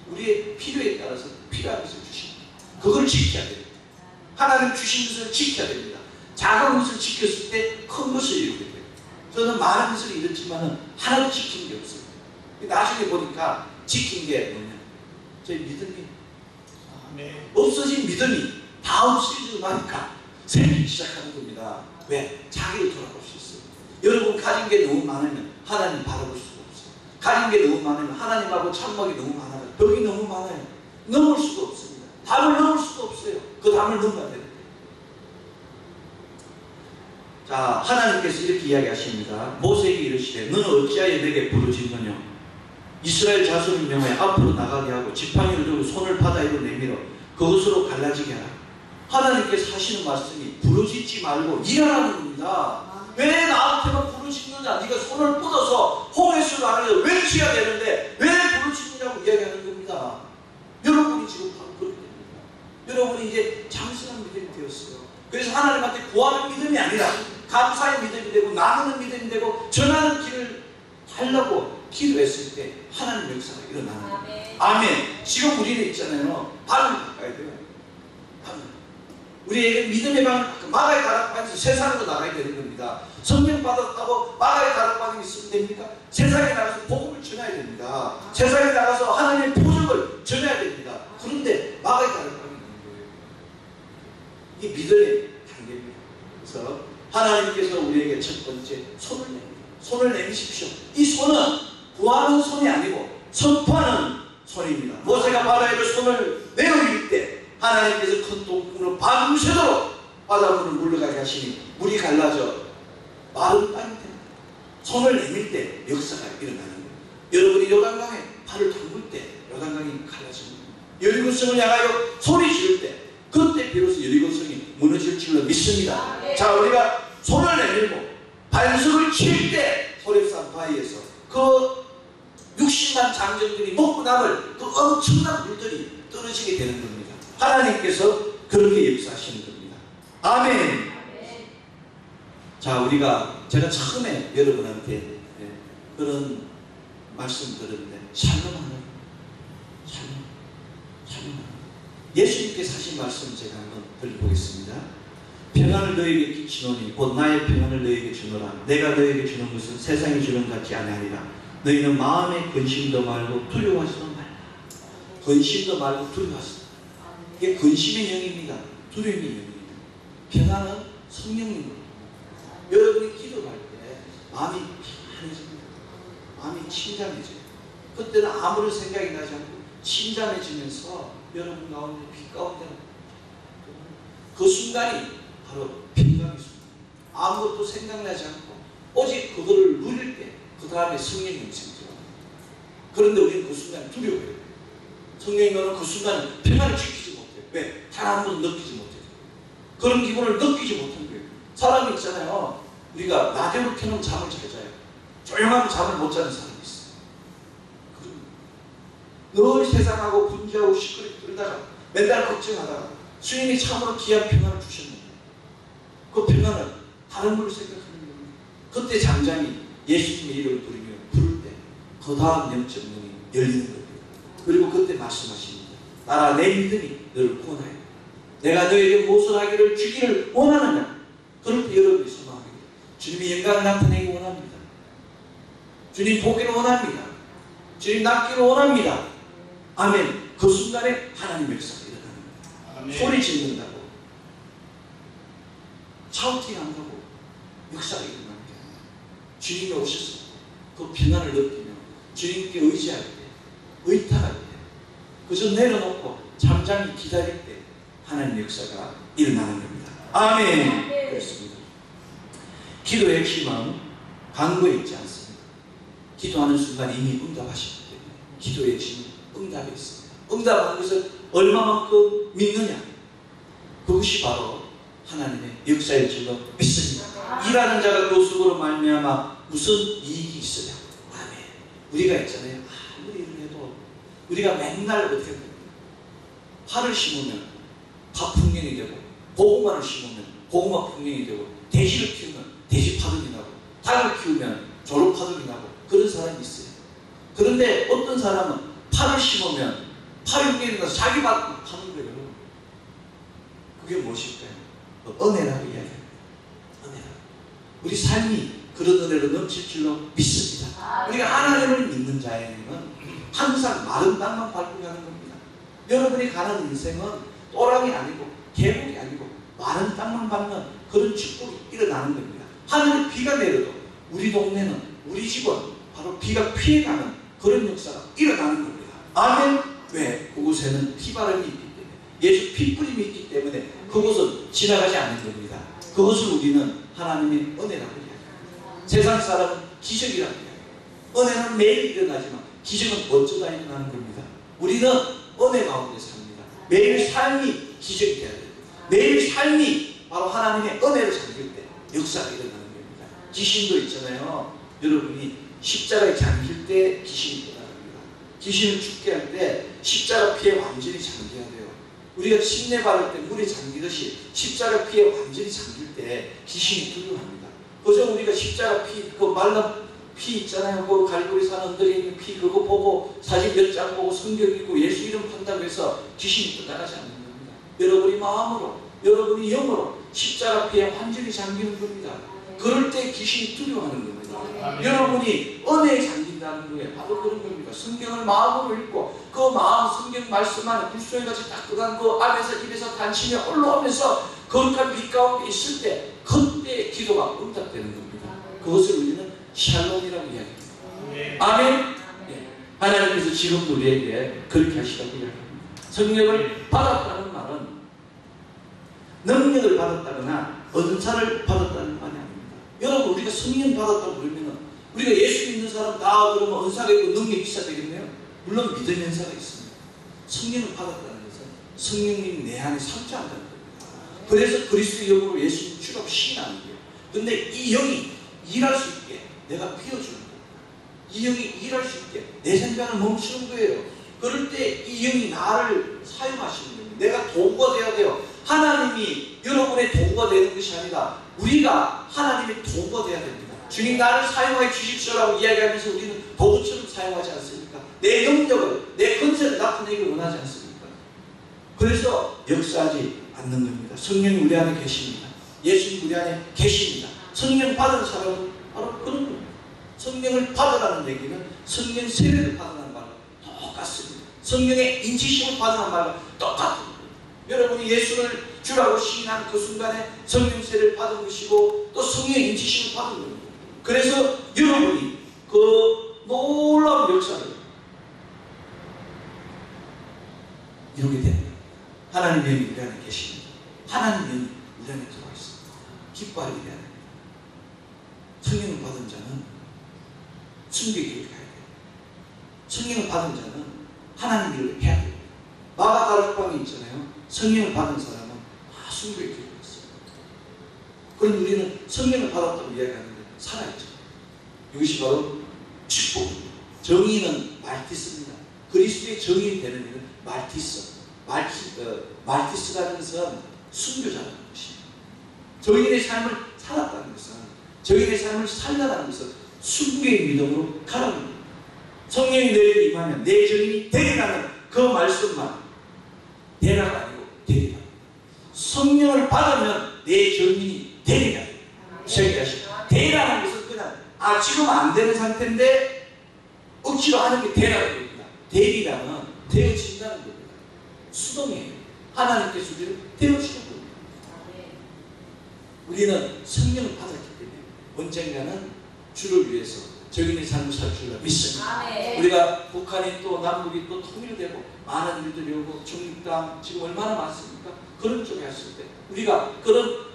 우리의 필요에 따라서 필요한 것을 주십니다. 그걸 지켜야 됩니다. 하나님 주신 것을 지켜야 됩니다. 작은 것을 지켰을 때 큰 것을 이루게 돼요. 저는 많은 것을 잃었지만 하나도 지킨 게 없어요. 나중에 보니까 지킨 게 뭐냐? 저희 믿음이 없어진 믿음이 다 없어지고 나니까 생기기 시작하는 겁니다. 왜? 자기를 돌아볼 수 있어요. 여러분 가진 게 너무 많으면 하나님 바라볼 수가 없어요. 가진 게 너무 많으면 하나님하고 참먹이 너무 많아요. 벽이 너무 많아요. 넘을 수가 없습니다. 담을 넘을 수가 없어야 돼요. 그 담을 넘어야 돼요. 자, 하나님께서 이렇게 이야기하십니다. 모세에게 이르시되 너는 어찌하여 내게 부르짖느냐? 이스라엘 자손을 명하여 앞으로 나가게 하고 지팡이를 들고 손을 바다에로 내밀어 그것으로 갈라지게 하라. 하나님께서 하시는 말씀이 부르짖지 말고 일하라는 겁니다. 왜 나한테만 부르짖느냐? 네가 손을 뻗어서 홍해수를 안에서 외쳐야 되는데 왜 부르짖느냐고 이야기하는 겁니다. 여러분이 지금 바로 그렇게 됩니다. 여러분이 이제 장성한 믿음이 되었어요. 그래서 하나님한테 구하는 믿음이 아니라 감사의 믿음이 되고 나누는 믿음이 되고 전하는 길을 달라고 기도했을 때 하나님 역사가 일어나는 거예요. 아멘. 지금 우리는 있잖아요. 발을 바꿔야 돼요. 우리에게 믿음의 방을 마가의 다락방에서 세상으로 나가야 되는 겁니다. 성령 받았다고 마가의 다락방에 있으면 됩니까? 세상에 나가서 복음을 전해야 됩니다. 세상에 나가서 하나님의 보증을 전해야 됩니다. 그런데 마가의 다락방에 있는 거예요. 이게 믿음의 단계입니다. 그래서 하나님께서 우리에게 첫 번째 손을 내립니다. 손을 내미십시오. 이 손은 구하는 손이 아니고 선포하는 손입니다. 모세가 바다에 손을 내어밀 때 하나님께서 큰 동풍으로 밤새도록 바닷물을 물러가게 하시니 물이 갈라져 마른 땅이 됩니다. 손을 내밀 때 역사가 일어나는 거예요. 여러분이 요단강에 발을 담글 때 요단강이 갈라집니다. 여리고성을 향하여 소리 지를 때 그때 비로소 여리고성이 무너질 줄로 믿습니다. 자, 우리가 손을 내밀고 반석을 칠 때 호렙산 바위에서 그 60만 장정들이 먹고 남을 그 엄청난 물들이 떨어지게 되는 겁니다. 하나님께서 그렇게 역사하시는 겁니다. 아멘. 자, 제가 처음에 여러분한테 그런 말씀 들었는데 샬롬하는 예수님께서 하신 말씀 제가 한번 들려보겠습니다. 평안을 너에게 끼치노니 곧 나의 평안을 너에게 주노라. 내가 너에게 주는 것은 세상이 주는 것 같지 아니하리라. 너희는 마음에 근심도 말고 두려워하지도 말라. 근심도 말고 두려워하지도 말라. 이게 근심의 영입니다. 두려움의 영입니다. 평안은 성령인 겁니다. 여러분이 기도할 때 마음이 편안해집니다. 마음이 침잠해져요. 그때는 아무런 생각이 나지 않고 침잠해지면서 여러분 가운데 빛 가운데 그 순간이 바로 평강의 순간. 아무것도 생각나지 않고 오직 그거를 누릴 때 그 다음에 성령이 생겨요. 그런데 우리는 그 순간 두려워해요. 성령이 너는 그 순간 평안을 지키지 못해요. 왜? 단 한 번도 느끼지 못해요. 그런 기분을 느끼지 못한 거예요. 사람이 있잖아요. 우리가 라디오를 켜놓으면 잠을 잘 자요. 조용하면 잠을 못 자는 사람이 있어요. 늘 세상하고 분주하고 시끄럽게 들다가 맨날 걱정하다가 주님이 참으로 귀한 평안을 주셨는데 그 평안을 다른 걸로 생각하는 겁니다. 그때 장장이 예수님의 이름을 부를 때 그 다음 영적 문이 열리는 겁니다. 그리고 그때 말씀하십니다. 나라 내 믿음이 너를 구원하여 내가 너에게 무엇을 하기를 주기를 원하느냐. 그럴 때 여러분이 소망합니다. 주님이 영광을 나타내기 원합니다. 주님 보기를 원합니다. 주님 낫기를 원합니다. 아멘. 그 순간에 하나님의 역사가 일어납니다. 소리 짓는다고 샤우팅한다고 역사가 일어납니다. 주님이 오셔서 그 평안을 느끼며 주님께 의지할 때, 의탁할 때, 그저 내려놓고 잠잠히 기다릴 때 하나님의 역사가 일어나는 겁니다. 아멘. 그렇습니다. 기도의 핵심은 간구에 있지 않습니다. 기도하는 순간 이미 응답하셨기 때문에 기도의 핵심은 응답에 있습니다. 응답하는 것을 얼마만큼 믿느냐, 그것이 바로 하나님의 역사일 줄로 믿습니다. 일하는 자가 그 수고로 말미암아 무슨 이익이 있으냐. 아멘. 우리가 있잖아요. 아무리 일을 해도 우리가 맨날 어떻게 합니까? 파를 심으면 파 풍년이 되고, 고구마를 심으면 고구마 풍년이 되고, 돼지를 키우면 돼지 파덕이 나고, 닭을 키우면 조로 파덕이 나고, 그런 사람이 있어요. 그런데 어떤 사람은 파를 심으면 파 6개월이 나서 자기 밭 파는 거예요. 그게 무엇일까요? 은혜라고 이야기합니다. 은혜라고. 우리 삶이 그런 은혜로 넘칠 줄로 믿습니다. 우리가 하나님을 믿는 자에게는 항상 마른 땅만 밟고 가는 겁니다. 여러분이 가는 인생은 또랑이 아니고 계곡이 아니고 마른 땅만 밟는 그런 축복이 일어나는 겁니다. 하늘에 비가 내려도 우리 동네는, 우리 집은 바로 비가 피해가는 그런 역사가 일어나는 겁니다. 아멘. 왜? 그곳에는 피바람이 있기 때문에, 예수 피뿌림이 있기 때문에 그곳은 지나가지 않는 겁니다. 그것을 우리는 하나님의 은혜라고 이야기합니다. 세상 사람은 기적이라고 이야기합니다. 은혜는 매일 일어나지만 기적은 어쩌다 일어나는 겁니다. 우리는 은혜 가운데 삽니다. 매일 삶이 기적이 되어야 됩니다. 매일 삶이 바로 하나님의 은혜를 잠길 때 역사가 일어나는 겁니다. 귀신도 있잖아요. 여러분이 십자가에 잠길 때 귀신이 떠나갑니다. 귀신을 죽게 할 때 십자가 피에 완전히 잠겨야 돼요. 우리가 침례 받을 때 물에 잠기듯이 십자가 피에 완전히 잠길 때 귀신이 두려워합니다. 그저 우리가 십자가 피, 그 말라 피 있잖아요. 그 갈고리 산 언덕에 있는 피 그거 보고 사진 몇 장 보고 성경 읽고 예수 이름 판다고 해서 귀신이 떠나가지 않는 겁니다. 여러분이 마음으로, 여러분이 영으로 십자가 피에 완전히 잠기는 겁니다. 그럴 때 귀신이 두려워하는 겁니다. 여러분이 은혜에 잠긴다는 거에 바로 그런 겁니다. 성경을 마음으로 읽고 그 마음 성경 말씀 안에 불소리같이 따뜻한 그 안에서 입에서 단침이 올라오면서 거룩한 빛 가운데 있을 때 그때 기도가 응답되는 겁니다. 그것을 우리는 샬롬이라고 이야기합니다. 아멘. 네. 하나님께서 지금도 우리에게 그렇게 하시라고 이야기합니다. 성령을 받았다는 말은 능력을 받았다거나 은사를 받았다는 말이 아닙니다. 여러분, 우리가 성령 받았다고 그러면 우리가 예수 믿는 사람 다 그러면 은사가 있고 능력이 있어야 되겠네요. 물론 믿음의 은사가 있습니다. 성령을 받았다는 것은 성령님이 내 안에 상주한다는 겁니다. 그래서 그리스도의 영으로 예수님 주로 시인하는 거예요. 근데 이 영이 일할 수 있게 내가 비워주는 거예요. 이 영이 일할 수 있게 내 생각을 멈추는 거예요. 그럴 때 이 영이 나를 사용하시는 거예요. 내가 도구가 되어야 돼요. 하나님이 여러분의 도구가 되는 것이 아니라 우리가 하나님의 도구가 되어야 됩니다. 주님 나를 사용해 주십시오라고 이야기하면서 우리는 도구처럼 사용하지 않습니까? 내 영역을, 내 건설을 나타내기를 원하지 않습니까? 그래서 역사하지 않는 겁니다. 성령이 우리 안에 계십니다. 예수님 우리 안에 계십니다. 성령 받은 사람은 바로 그런 겁니다. 성령을 받으라는 얘기는 성령 세례를 받으라는 말과 똑같습니다. 성령의 인치심을 받으라는 말과 똑같습니다. 여러분이 예수를 주라고 시인한 그 순간에 성령 세례를 받은 것이고 또 성령의 인치심을 받은 겁니다. 그래서 여러분이 그 놀라운 역사를 이루게 됩니다. 하나님의 영이 우리 안에 계십니다. 하나님의 영이 우리 안에 들어와 있습니다. 기뻐하기 위하여 성령을 받은 자는 순교의 길을 가야 돼요. 성령을 받은 자는 하나님 일을 해야 돼요. 마가다락방에 있잖아요. 성령을 받은 사람은 다 순교의 길을 갔어요. 그럼 우리는 성령을 받았다고 이야기하는데 살아있죠. 이것이 바로 축복입니다. 정의는 말티스입니다. 그리스도의 정의 되는 일은 말티스. 말티스라는 것은 순교자라는 것입니다. 정인의 삶을 살았다는 것은, 정인의 삶을 살려다는 것은 순교의 믿음으로 가라는 겁니다. 성령이 너에게 임하면 내 정인이 되리라는 그 말씀만 되라가 아니고 되리라. 성령을 받으면 내 정인이 되리라. 되라는 것은 그냥 지금 안 되는 상태인데 억지로 하는 게 되라는 겁니다. 되리라는 되어진다는 겁니다. 수동이에요. 하나님께서 우리를 되어주는 겁니다. 우리는 성령을 받았기 때문에 언젠가는 주를 위해서 정인의 삶을 살 줄을 믿습니다. 우리가 북한이 또 남북이 또 통일되고 많은 일들이 오고 중립당 지금 얼마나 많습니까? 그런 쪽에 했을 때 우리가 그런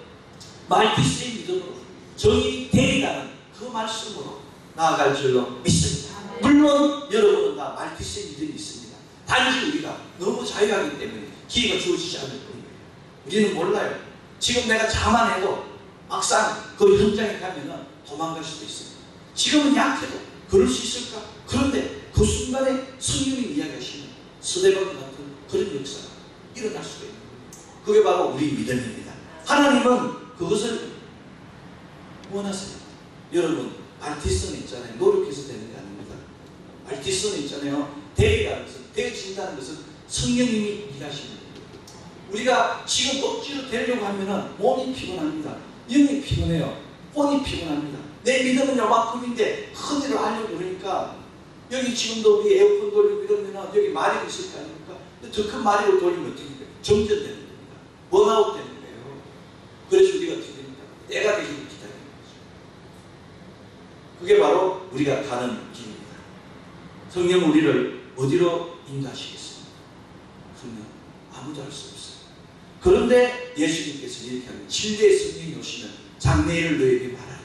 말티스의 믿음으로 정인이 되리라는 그 말씀으로 나아갈 줄로 믿습니다. 물론 여러분은 다 말티스의 믿음이 있습니다. 단지 우리가 너무 자유하기 때문에 기회가 주어지지 않을 뿐이에요. 우리는 몰라요. 지금 내가 자만해도 막상 그 현장에 가면은 도망갈 수도 있습니다. 지금은 약해도 그럴 수 있을까? 그런데 그 순간에 성령이 이야기하시는 스데반 같은 그런 역사가 일어날 수가 있는 거예요. 그게 바로 우리 믿음입니다. 하나님은 그것을 원하세요. 여러분, 말티스는 있잖아요. 노력해서 되는 게 아닙니다. 말티스는 있잖아요. 되리라는 것은, 되어진다는 것은 성령님이 일하시는 거예요. 우리가 지금 억지로 되려고 하면은 몸이 피곤합니다. 영이 피곤해요. 혼이 피곤합니다. 내 믿음은 요만큼인데 큰 일을 하려고 그러니까 여기 지금도 우리 에어컨 돌리고 이러면은 여기 마력이 있을 거 아닙니까? 더 큰 마력을 돌리면 어떻게 돼요? 정전되는 겁니다. 번아웃 되는 거예요. 그래서 우리가 어떻게 됩니까? 때가 되기를 기다리는 거죠. 그게 바로 우리가 가는 길입니다. 성령 우리를 어디로 인도하시겠습니까? 성령 아무도 알 수 없어요. 그런데 예수님께서 이렇게 하면 진리의 성령이 오시면 장래일을 너에게 말하리라.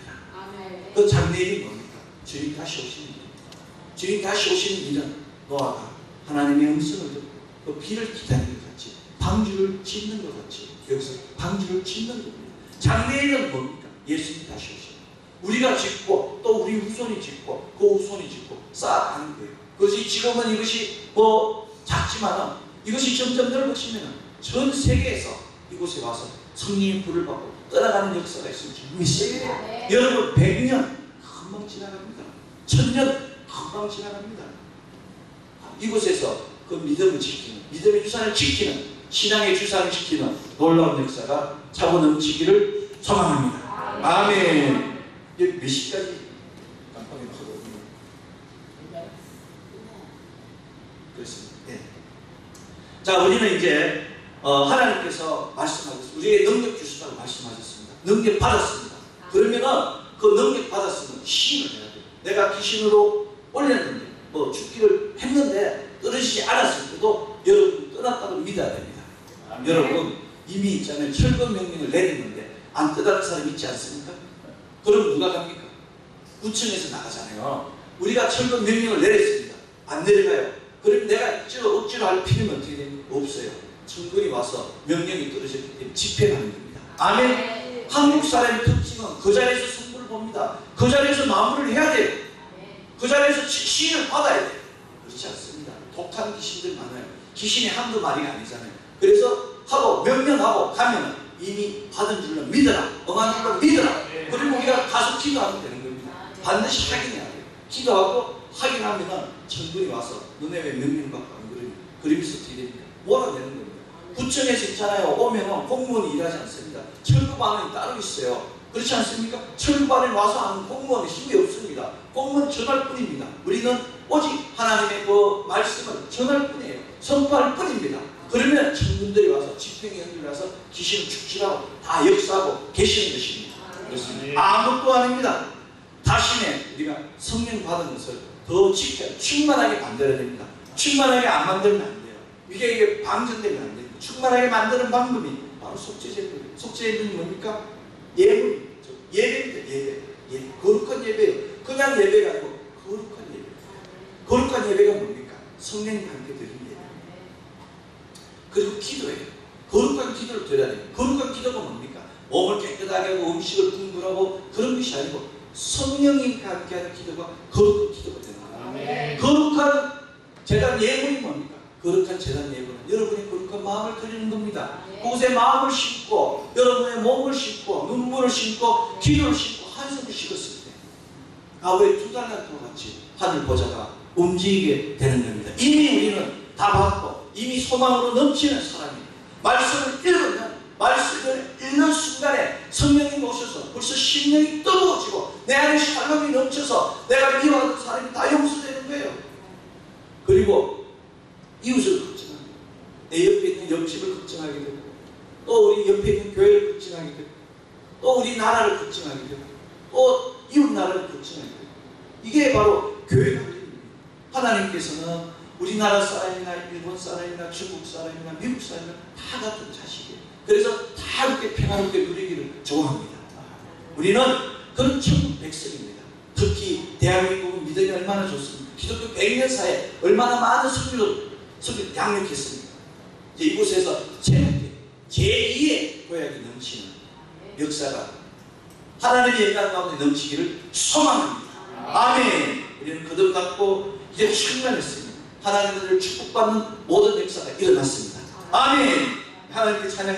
그 장래일이 뭡니까? 주님 다시 오시는 일입니다. 주님 다시 오시는 일은 노아가 하나님의 음성을 듣고 그 비를 기다리는 것 같이 방주를 짓는 것 같이 여기서 방주를 짓는 겁니다. 장래일은 뭡니까? 예수님 다시 오시는 우리가 짓고 또 우리 후손이 짓고 그 후손이 짓고 쌓아가는 거예요. 그것이 지금은 이것이 작지만은 이것이 점점 넓어지면 전 세계에서 이곳에 와서 성령의 불을 받고 떠나가는 역사가 있을 줄 믿습니다. 네. 여러분 100년 금방 지나갑니다. 1000년 금방 지나갑니다. 이곳에서 그 믿음을 지키는, 믿음의 주산을 지키는, 신앙의 주산을 지키는 놀라운 역사가 차고 넘치기를 소망합니다. 아멘. 여기 몇 시까지 깜빡이 하거든요. 그렇습니다. 네. 자, 우리는 이제 하나님께서 말씀하셨습니다. 우리에게 능력 주시다고 말씀하셨습니다. 능력 받았습니다. 그러면은 그 능력 받았으면 시인을 해야 돼요. 내가 귀신으로 올렸는데 죽기를 했는데 떨어지지 않았을 때도 여러분 떠났다고 믿어야 됩니다. 여러분 이미 있잖아요. 철거 명령을 내렸는데 안 떠나는 사람 있지 않습니까? 그럼 누가 갑니까? 구청에서 나가잖아요. 우리가 철거 명령을 내렸습니다. 안 내려가요. 그럼 내가 억지로 할 필요는 어떻게 됩니까? 없어요. 정권이 와서 명령이 떨어졌기 때문에 집행하는 겁니다. 아멘. 한국 사람의 특징은 그 자리에서 승부를 봅니다. 그 자리에서 마무리를 해야 돼요. 그 자리에서 시인을 받아야 돼요. 그렇지 않습니다. 독한 귀신들 많아요. 귀신이 한두 마리가 아니잖아요. 그래서 하고 명령하고 가면은 이미 받은 줄로 믿어라. 응하는 줄로 믿어라. 그리고 우리가 가서 기도하면 되는 겁니다. 반드시 확인해야 돼요. 기도하고 확인하면은 천군이 와서 너네 왜 명령 받고 안 그러니? 그러면서 어떻게 됩니까? 몰아내는 겁니다. 구청에서 있잖아요. 오면은 공무원이 일하지 않습니다. 철거반원이 따로 있어요. 그렇지 않습니까? 철거반에 와서 하는 공무원의 힘이 없습니다. 공무원 전할 뿐입니다. 우리는 오직 하나님의 그 말씀을 전할 뿐이에요. 선포할 뿐입니다. 그러면 천군들이 와서 집행에 연결해서 귀신을 축출하고 다 역사하고 계시는 것입니다. 그렇습니다. 아무것도 아닙니다. 다시는 우리가 성령 받은 것을 더 충만하게 만들어야 됩니다. 충만하게 안 만들면 안 돼요. 이게 방전되면 안 됩니다. 충만하게 만드는 방법이 바로 속죄제입니다. 속죄제는 뭡니까? 예배입니다. 예배. 거룩한 예배예요. 그냥 예배가 아니고 거룩한 예배. 거룩한 예배가 뭡니까? 성령과 함께 드리는 예배. 그리고 기도예요. 거룩한 기도를 드려야 돼요. 거룩한 기도가 뭡니까? 몸을 깨끗하게 하고 음식을 분별하고 그런 것이 아니고 성령님과 함께하는 기도가 거룩한 기도가 되는 거예요. 거룩한 제단 예물이 뭡니까? 거룩한 제단 예물은 여러분의 거룩한 마음을 드리는 겁니다. 그곳에 마음을 심고 여러분의 몸을 심고 눈물을 심고 기도를 심고 한숨을 쉬었을 때 아우의 두 달란트와 같이 하늘 보좌가 움직이게 되는 겁니다. 이미 우리는 다 받고 이미 소망으로 넘치는 사람입니다. 말씀을 읽으면 말씀을 읽는 순간에 성령이 오셔서 벌써 심령이 뜨거워지고 내 안에 샬롬이 넘쳐서 내가 미워하는 사람이 다 용서되는 거예요. 그리고 이웃을 걱정합니다. 내 옆에 있는 옆집을 걱정하게 되고 또 우리 옆에 있는 교회를 걱정하게 되고 또 우리 나라를 걱정하게 되고 또 이웃 나라를 걱정하게 되고 이게 바로 교회가 됩니다. 하나님께서는 우리나라 사람이나 일본 사람이나 중국 사람이나 미국 사람이나 다 같은 자식이에요. 그래서 다 이렇게 평화롭게 누리기를 좋아합니다. 우리는 그런 천국 백성입니다. 특히 대한민국은 믿음이 얼마나 좋습니까? 기독교 100년사에 얼마나 많은 성교를 양육했습니다. 이제 이곳에서 제2의 고약이 넘치는 역사가 하나님의 영광 가운데 넘치기를 소망합니다. 아멘. 우리는 거듭났고 이제 충만했습니다. 하나님을 축복받는 모든 역사가 일어났습니다. 아멘. 하나님께 찬양.